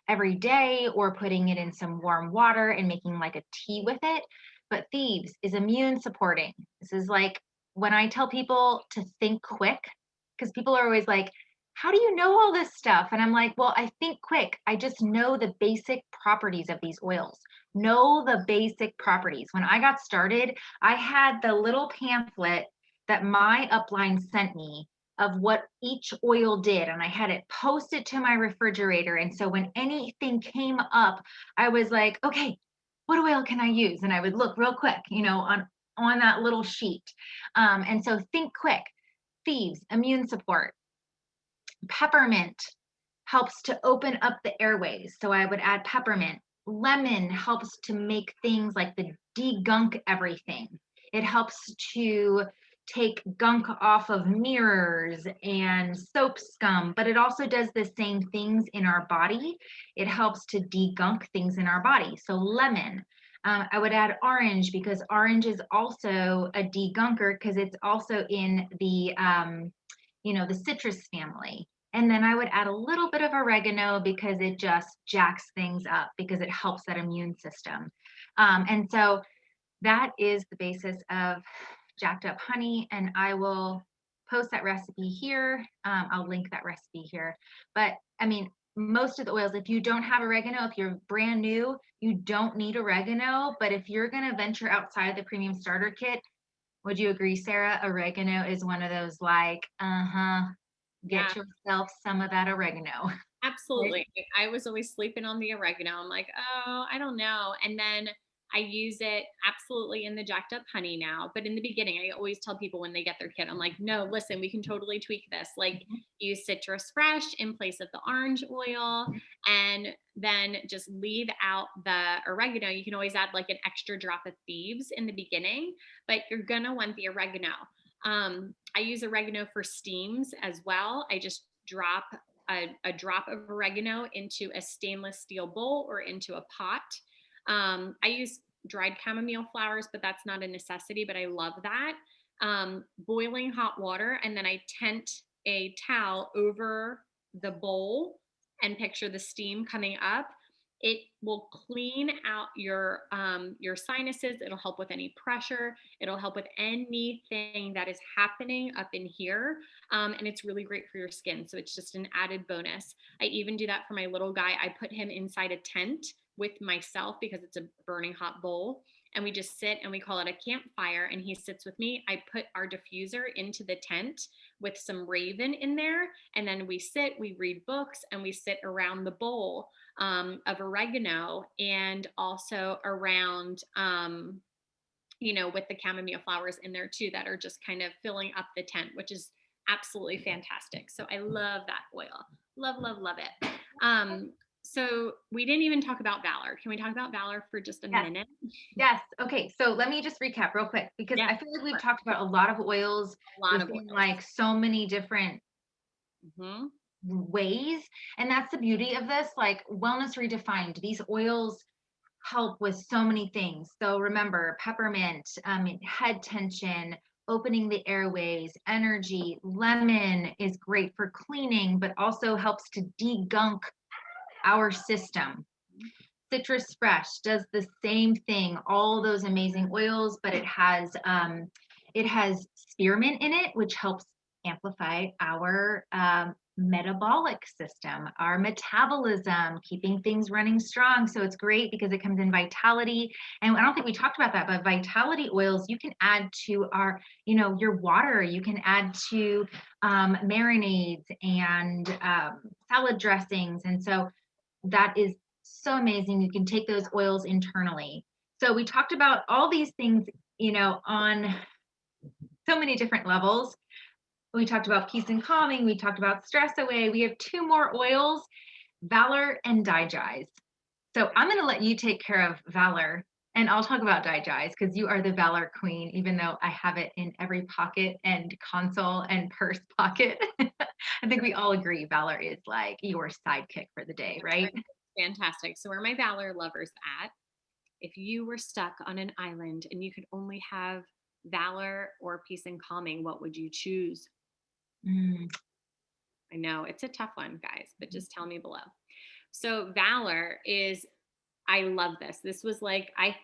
every day or putting it in some warm water and making like a tea with it. But Thieves is immune supporting. This is like when I tell people to think quick, because people are always like, how do you know all this stuff? And I'm like, well, I think quick. I just know the basic properties of these oils. Know the basic properties. When I got started, I had the little pamphlet that my upline sent me of what each oil did, and I had it posted to my refrigerator. And so when anything came up, I was like, okay, what oil can I use? And I would look real quick, on that little sheet. And so think quick. Thieves, immune support. Peppermint helps to open up the airways. So I would add peppermint. Lemon helps to make things like the degunk everything. It helps to take gunk off of mirrors and soap scum, but it also does the same things in our body. It helps to degunk things in our body. So lemon. I would add orange because orange is also a degunker because it's also in the the citrus family. And then I would add a little bit of oregano because it just jacks things up because it helps that immune system. And so that is the basis of jacked up honey. And I will post that recipe here. I'll link that recipe here. But I mean, most of the oils, if you don't have oregano, if you're brand new, you don't need oregano. But if you're going to venture outside of the premium starter kit, Would you agree, Sarah? Oregano is one of those like, Yeah, get yourself some of that oregano. Right? absolutely. I was always sleeping on the oregano. I'm like, oh, I don't know. And then I use it absolutely in the jacked up honey now. But in the beginning, I always tell people when they get their kit, I'm like, no, listen, we can totally tweak this. Like, Mhm. use citrus fresh in place of the orange oil, and then just leave out the oregano. You can always add like an extra drop of thieves in the beginning, but you're going to want the oregano. I use oregano for steams as well. I just drop a drop of oregano into a stainless steel bowl or into a pot. I use dried chamomile flowers, but that's not a necessity, but I love that. Boiling hot water, and then I tent a towel over the bowl and picture the steam coming up. It will clean out your sinuses. It'll help with any pressure. It'll help with anything that is happening up in here. And it's really great for your skin. So it's just an added bonus. I even do that for my little guy. I put him inside a tent with myself because it's a burning hot bowl. And we just sit and we call it a campfire. And he sits with me. I put our diffuser into the tent with some raven in there. And then we sit, we read books, and we sit around the bowl of oregano, and also around, with the chamomile flowers in there too, that are just kind of filling up the tent, which is absolutely fantastic. So I love that oil. Love, love, love it. So we didn't even talk about Valor. Can we talk about Valor for just a Yes. minute? Yes. Okay. So let me just recap real quick because Yeah, I feel like we've talked about a lot of oils a lot of within oils. like so many different Hmm. ways. And that's the beauty of this, like wellness redefined. These oils help with so many things. So remember, peppermint, head tension, opening the airways, energy. Lemon is great for cleaning, but also helps to degunk our system. Citrus Fresh does the same thing. All those amazing oils, but it has spearmint in it, which helps amplify our metabolic system, our metabolism, keeping things running strong. So it's great because it comes in vitality. And I don't think we talked about that, but vitality oils you can add to your water. You can add to marinades and salad dressings. And so that is so amazing. You can take those oils internally. So we talked about all these things, on so many different levels. We talked about peace and calming. We talked about stress away. We have two more oils, Valor and Digest. So I'm going to let you take care of Valor, and I'll talk about Digest because you are the Valor queen, even though I have it in every pocket and console and purse pocket. I think we all agree Valor is like your sidekick for the day, right? Fantastic. So where are my Valor lovers at? If you were stuck on an island and you could only have Valor or peace and calming, what would you choose? Mm. I know it's a tough one, guys, but just tell me below. So Valor is, I love this. This was like I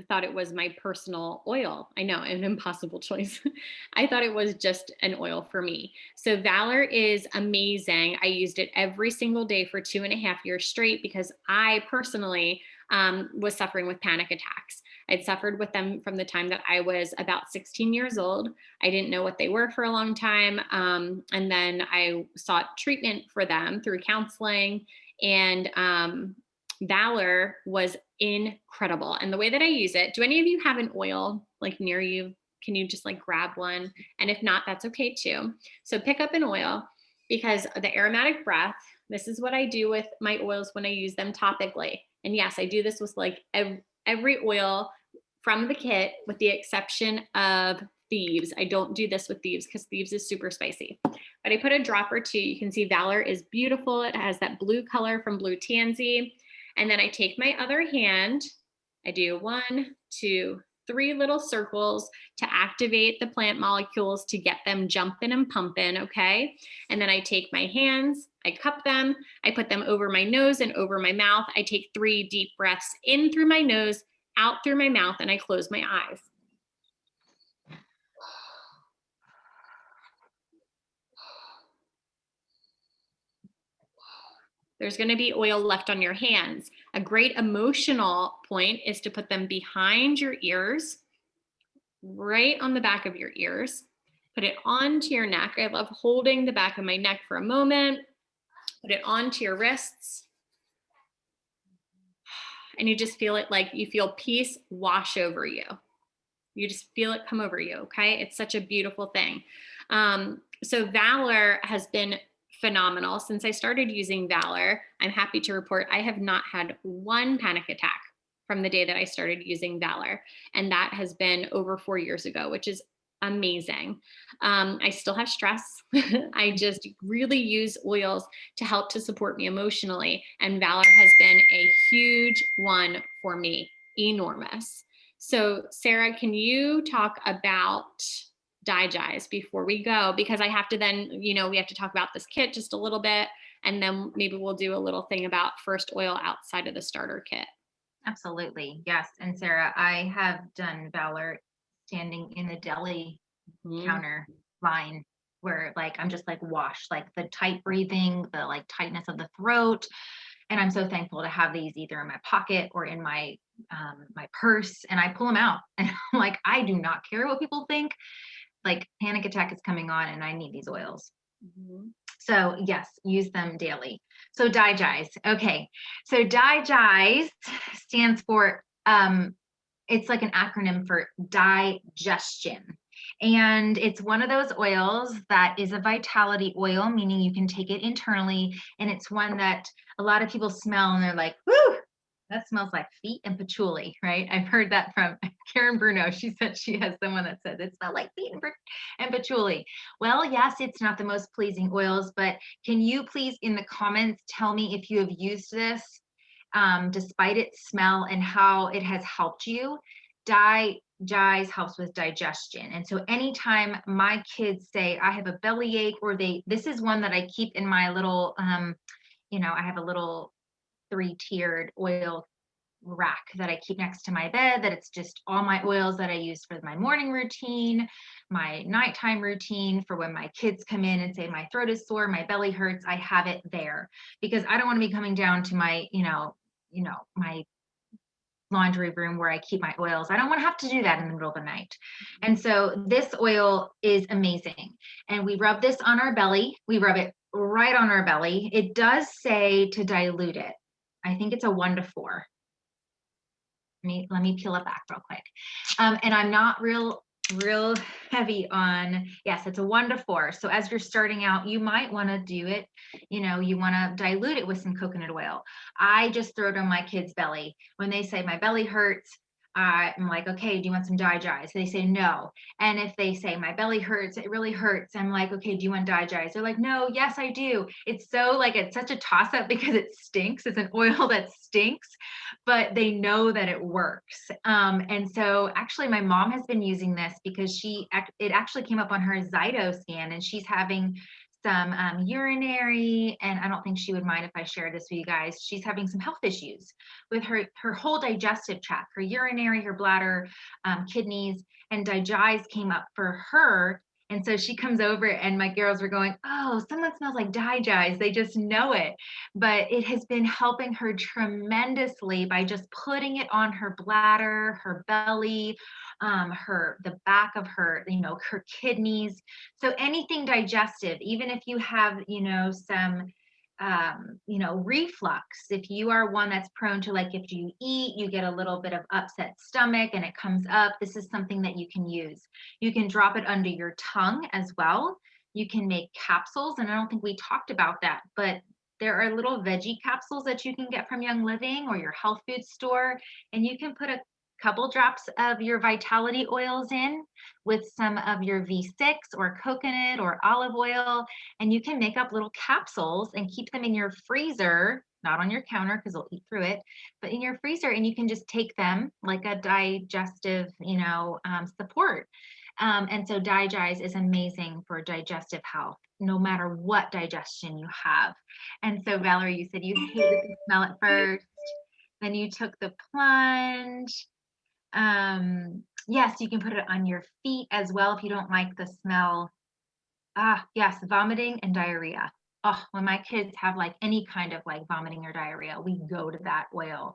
thought it was my personal oil. I know, an impossible choice. I thought it was just an oil for me. So Valor is amazing. I used it every single day for 2.5 years straight because I personally was suffering with panic attacks. I'd suffered with them from the time that I was about 16 years old. I didn't know what they were for a long time. And then I sought treatment for them through counseling. And Valor was incredible. And the way that I use it, do any of you have an oil like near you? Can you just like grab one? And if not, that's okay too. So pick up an oil, because the aromatic breath, this is what I do with my oils when I use them topically. And yes, I do this with like every oil from the kit, with the exception of Thieves. I don't do this with Thieves because Thieves is super spicy. But I put a drop or two. You can see Valor is beautiful. It has that blue color from Blue Tansy. And then I take my other hand, I do 1, 2, 3 little circles to activate the plant molecules to get them jumping and pumping, okay? And then I take my hands, I cup them, I put them over my nose and over my mouth. I take 3 deep breaths in through my nose, out through my mouth, and I close my eyes. There's going to be oil left on your hands. A great emotional point is to put them behind your ears right on the back of your ears. Put it onto your neck. I love holding the back of my neck for a moment. Put it onto your wrists. And you just feel it, like you feel peace wash over you. You just feel it come over you. Okay. It's such a beautiful thing. So Valor has been phenomenal. Since I started using Valor, I'm happy to report I have not had one panic attack from the day that I started using Valor. And that has been over 4 years ago, which is amazing. I still have stress. I just really use oils to help to support me emotionally. And Valor has been a huge one for me, enormous. So, Sarah, can you talk about digest before we go? Because I have to then, we have to talk about this kit just a little bit, and then maybe we'll do a little thing about first oil outside of the starter kit. Absolutely. Yes. And Sarah, I have done Valor standing in the deli counter line where like I'm just like washed, like the tight breathing, the like tightness of the throat. And I'm so thankful to have these either in my pocket or in my my purse, and I pull them out and I'm like, I do not care what people think. Like panic attack is coming on and I need these oils. Mhm. So yes, use them daily. So digest. Okay. So digest stands for it's like an acronym for digestion. And it's one of those oils that is a vitality oil, meaning you can take it internally. And it's one that a lot of people smell and they're like, whoo, that smells like feet and patchouli, right? I've heard that from Karen Bruno. She said she has someone that says it smells like feet and patchouli. Well, yes, it's not the most pleasing oils, but can you please in the comments tell me if you have used this despite its smell and how it has helped you? Digest helps with digestion. And so anytime my kids say I have a bellyache, or this is one that I keep in my little, I have a little 3-tiered oil rack that I keep next to my bed, that it's just all my oils that I use for my morning routine, my nighttime routine, for when my kids come in and say my throat is sore, my belly hurts, I have it there because I don't want to be coming down to my, my laundry room where I keep my oils. I don't want to have to do that in the middle of the night. And so this oil is amazing. And we rub this on our belly. We rub it right on our belly. It does say to dilute it. I think it's a 1 to 4. Let me peel it back real quick. And I'm not real heavy on, yes, it's a 1 to 4. So as you're starting out, you might want to do it, you want to dilute it with some coconut oil. I just throw it on my kid's belly. When they say my belly hurts, I'm like, okay, do you want some digest? They say no. And if they say my belly hurts, it really hurts, I'm like, okay, do you want digest? They're like, no, yes, I do. It's so like, it's such a toss up because it stinks. It's an oil that stinks, but they know that it works. And so actually my mom has been using this because it actually came up on her Zyto scan, and she's having some urinary, and I don't think she would mind if I share this with you guys. She's having some health issues with her whole digestive tract, her urinary, her bladder, kidneys, and digest came up for her. And so she comes over and my girls were going, oh, someone smells like digest. They just know it. But it has been helping her tremendously by just putting it on her bladder, her belly, the back of her, her kidneys. So anything digestive, even if you have, some reflux, if you are one that's prone to, like, if you eat, you get a little bit of upset stomach and it comes up, this is something that you can use. You can drop it under your tongue as well. You can make capsules, and I don't think we talked about that, but there are little veggie capsules that you can get from Young Living or your health food store, and you can put a couple drops of your vitality oils in with some of your V6 or coconut or olive oil, and you can make up little capsules and keep them in your freezer, not on your counter because they'll eat through it, but in your freezer, and you can just take them like a digestive, support. And so digest is amazing for digestive health, no matter what digestion you have. And so Valerie, you said you hated the smell at first, then you took the plunge. Yes, you can put it on your feet as well if you don't like the smell. Yes, vomiting and diarrhea. Oh, when my kids have like any kind of like vomiting or diarrhea, we go to that oil.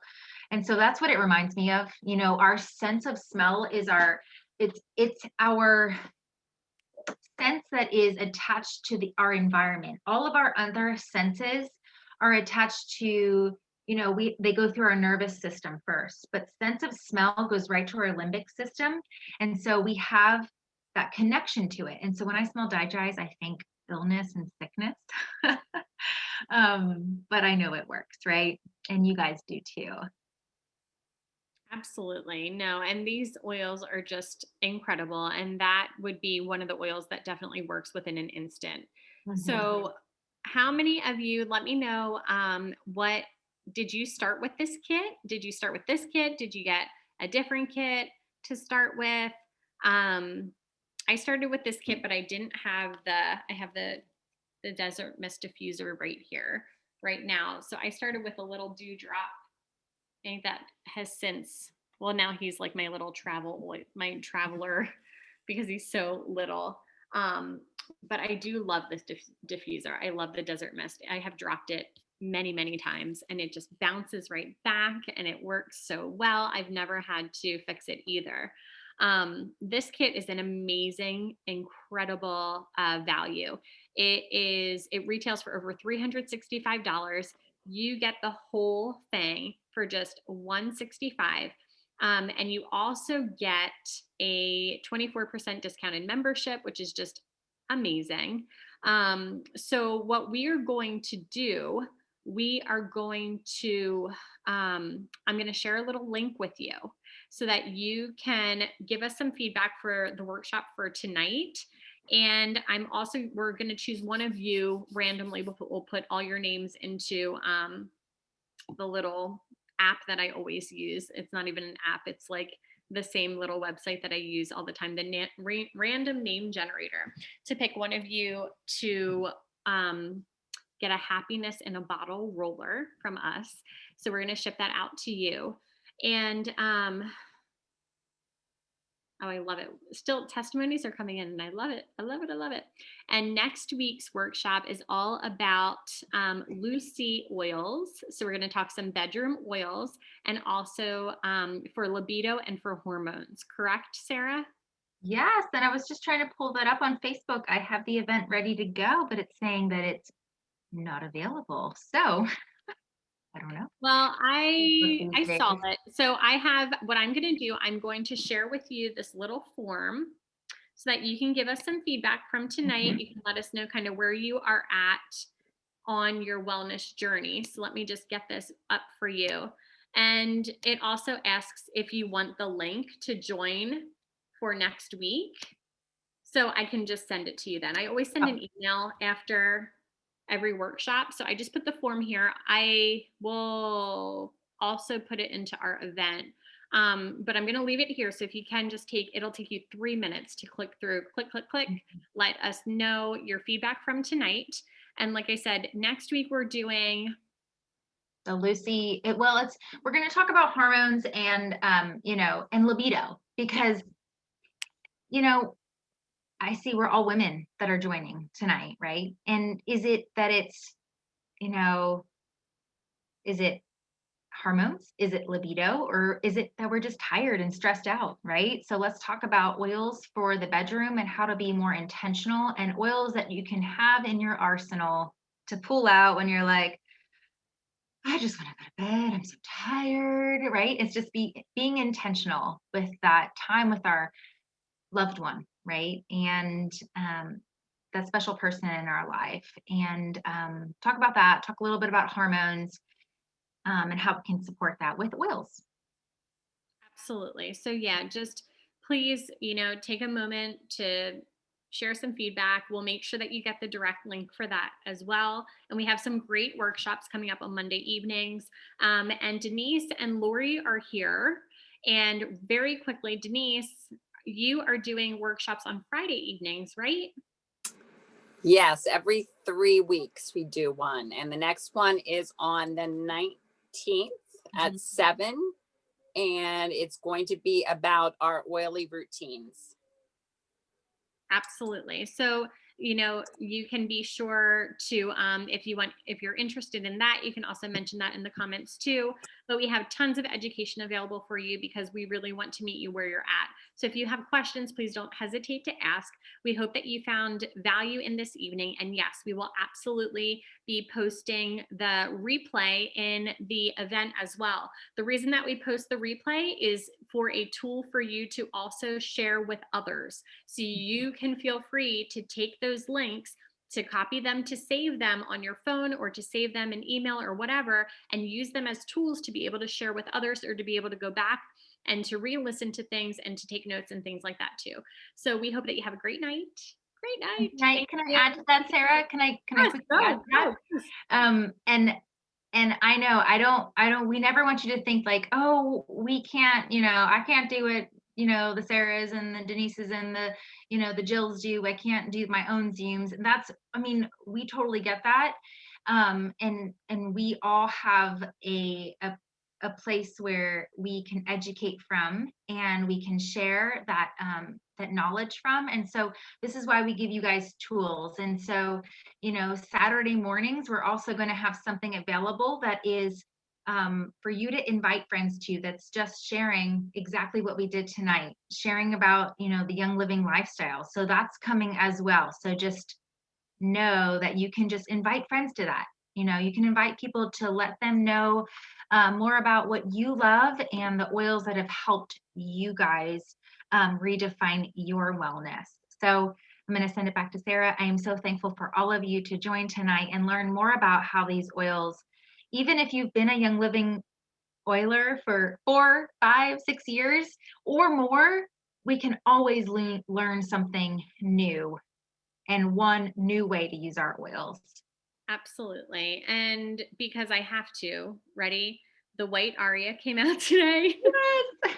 And so that's what it reminds me of. Our sense of smell is our it's our sense that is attached to our environment. All of our other senses are attached to, they go through our nervous system first, but sense of smell goes right to our limbic system. And so we have that connection to it. And so when I smell dyes, I think illness and sickness. But I know it works, right? And you guys do too. Absolutely. No, and these oils are just incredible. And that would be one of the oils that definitely works within an instant. So, how many of you, let me know, what did you start with this kit? Did you start with this kit? Did you get a different kit to start with? I started with this kit, but I didn't have I have the Desert Mist Diffuser right here, right now. So I started with a little dewdrop. I think that has since, well, now he's like my little my traveler because he's so little. Um, but I do love this diffuser. I love the Desert Mist. I have dropped it many, many times and it just bounces right back and it works so well. I've never had to fix it either. This kit is an amazing, incredible value. It retails for over $365. You get the whole thing for just $165. And you also get a 24% discounted membership, which is just amazing. So what we are going to do, we are going to, I'm going to share a little link with you so that you can give us some feedback for the workshop for tonight. And we're going to choose one of you randomly. We'll put all your names into the little app that I always use. It's not even an app. It's like the same little website that I use all the time, the random name generator, to pick one of you to get a happiness in a bottle roller from us. So we're going to ship that out to you. And oh, I love it. Still, testimonies are coming in and I love it. I love it. I love it. And next week's workshop is all about Lucy oils. So we're going to talk some bedroom oils and also for libido and for hormones. Correct, Sarah? Yes, and I was just trying to pull that up on Facebook. I have the event ready to go, but it's saying that it's not available. So I don't know. Well, I These saw days. it. So I have, what I'm going to do, I'm going to share with you this little form so that you can give us some feedback from tonight. You can let us know kind of where you are at on your wellness journey. So let me just get this up for you. And it also asks if you want the link to join for next week. So I can just send it to you then. I always send an email after every workshop. So I just put the form here. I will also put it into our event. But I'm going to leave it here. So if you can just it'll take you 3 minutes to click through, click, let us know your feedback from tonight. And like I said, next week we're doing So Lucy, we're going to talk about hormones and, and libido because, I see we're all women that are joining tonight, right? And is it that it's, is it hormones? Is it libido? Or is it that we're just tired and stressed out, right? So let's talk about oils for the bedroom and how to be more intentional, and oils that you can have in your arsenal to pull out when you're like, I just want to go to bed. I'm so tired, right? It's just being intentional with that time with our loved one, right? And that special person in our life. And talk about that, talk a little bit about hormones and how we can support that with oils. Absolutely. So yeah, just please, take a moment to share some feedback. We'll make sure that you get the direct link for that as well. And we have some great workshops coming up on Monday evenings. And Denise and Lori are here. And very quickly, Denise, you are doing workshops on Friday evenings, right? Yes, every 3 weeks we do one. And the next one is on the 19th at 7. And it's going to be about our oily routines. Absolutely. So, you can be sure to, if you're interested in that, you can also mention that in the comments too. But we have tons of education available for you because we really want to meet you where you're at. So if you have questions, please don't hesitate to ask. We hope that you found value in this evening. And yes, we will absolutely be posting the replay in the event as well. The reason that we post the replay is for a tool for you to also share with others. So you can feel free to take those links, to copy them, to save them on your phone, or to save them in email or whatever, and use them as tools to be able to share with others, or to be able to go back and to re-listen to things and to take notes and things like that too. So we hope that you have a great night. Great night. Thank Can I you. add to that, Sarah? Can I Yes, quickly add go, to that? go, yes. And I know we never want you to think like, oh, we can't, I can't do it, the Sarahs and the Denises and the Jills do. I can't do my own Zooms. And we totally get that. And we all have a place where we can educate from, and we can share that knowledge from. And so this is why we give you guys tools. And so, Saturday mornings, we're also going to have something available that is for you to invite friends to, that's just sharing exactly what we did tonight, sharing about, the Young Living lifestyle. So that's coming as well. So just know that you can just invite friends to that. You can invite people to let them know more about what you love and the oils that have helped you guys redefine your wellness. So I'm going to send it back to Sarah. I am so thankful for all of you to join tonight and learn more about how these oils, even if you've been a Young Living oiler for 4, 5, 6 years or more, we can always learn something new and one new way to use our oils. Absolutely. And because I have to, ready? The white aria came out today. Yes.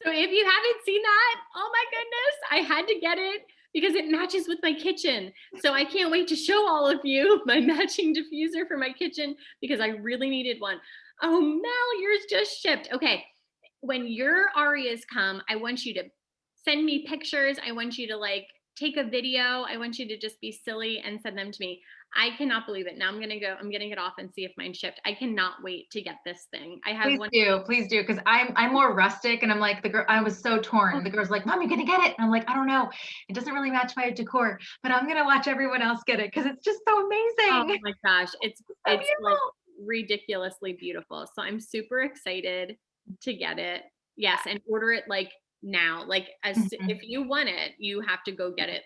So if you haven't seen that, oh my goodness, I had to get it because it matches with my kitchen. So I can't wait to show all of you my matching diffuser for my kitchen because I really needed one. Oh, Mel, yours just shipped. Okay. When your arias come, I want you to send me pictures. I want you to take a video. I want you to just be silly and send them to me. I cannot believe it. Now I'm getting it off and see if mine shipped. I cannot wait to get this thing. I have one. Please do. Cause I'm more rustic, and I'm like I was so torn. The girl's like, Mom, you gonna get it? And I'm like, I don't know. It doesn't really match my decor, but I'm gonna watch everyone else get it. Cause it's just so Oh amazing. my gosh. It's So like beautiful. ridiculously beautiful. So I'm super excited to get it. Yes, and order it now. If you want it, you have to go get it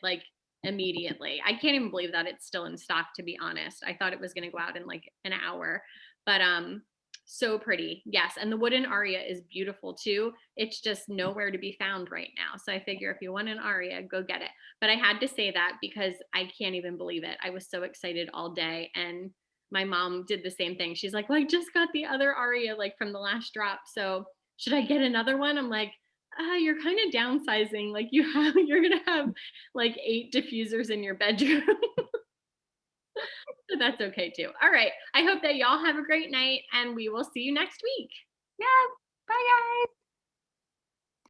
immediately. I can't even believe that it's still in stock, to be honest. I thought it was going to go out in an hour. But so pretty. Yes, and the wooden aria is beautiful too. It's just nowhere to be found right now. So I figure if you want an aria, go get it. But I had to say that because I can't even believe it. I was so excited all day, and my mom did the same thing. She's like, well, I just got the other aria from the last drop. So should I get another one? I'm like, you're kind of downsizing. You're going to have 8 diffusers in your bedroom. So that's okay too. All right. I hope that y'all have a great night, and we will see you next week. Yes. Bye, guys.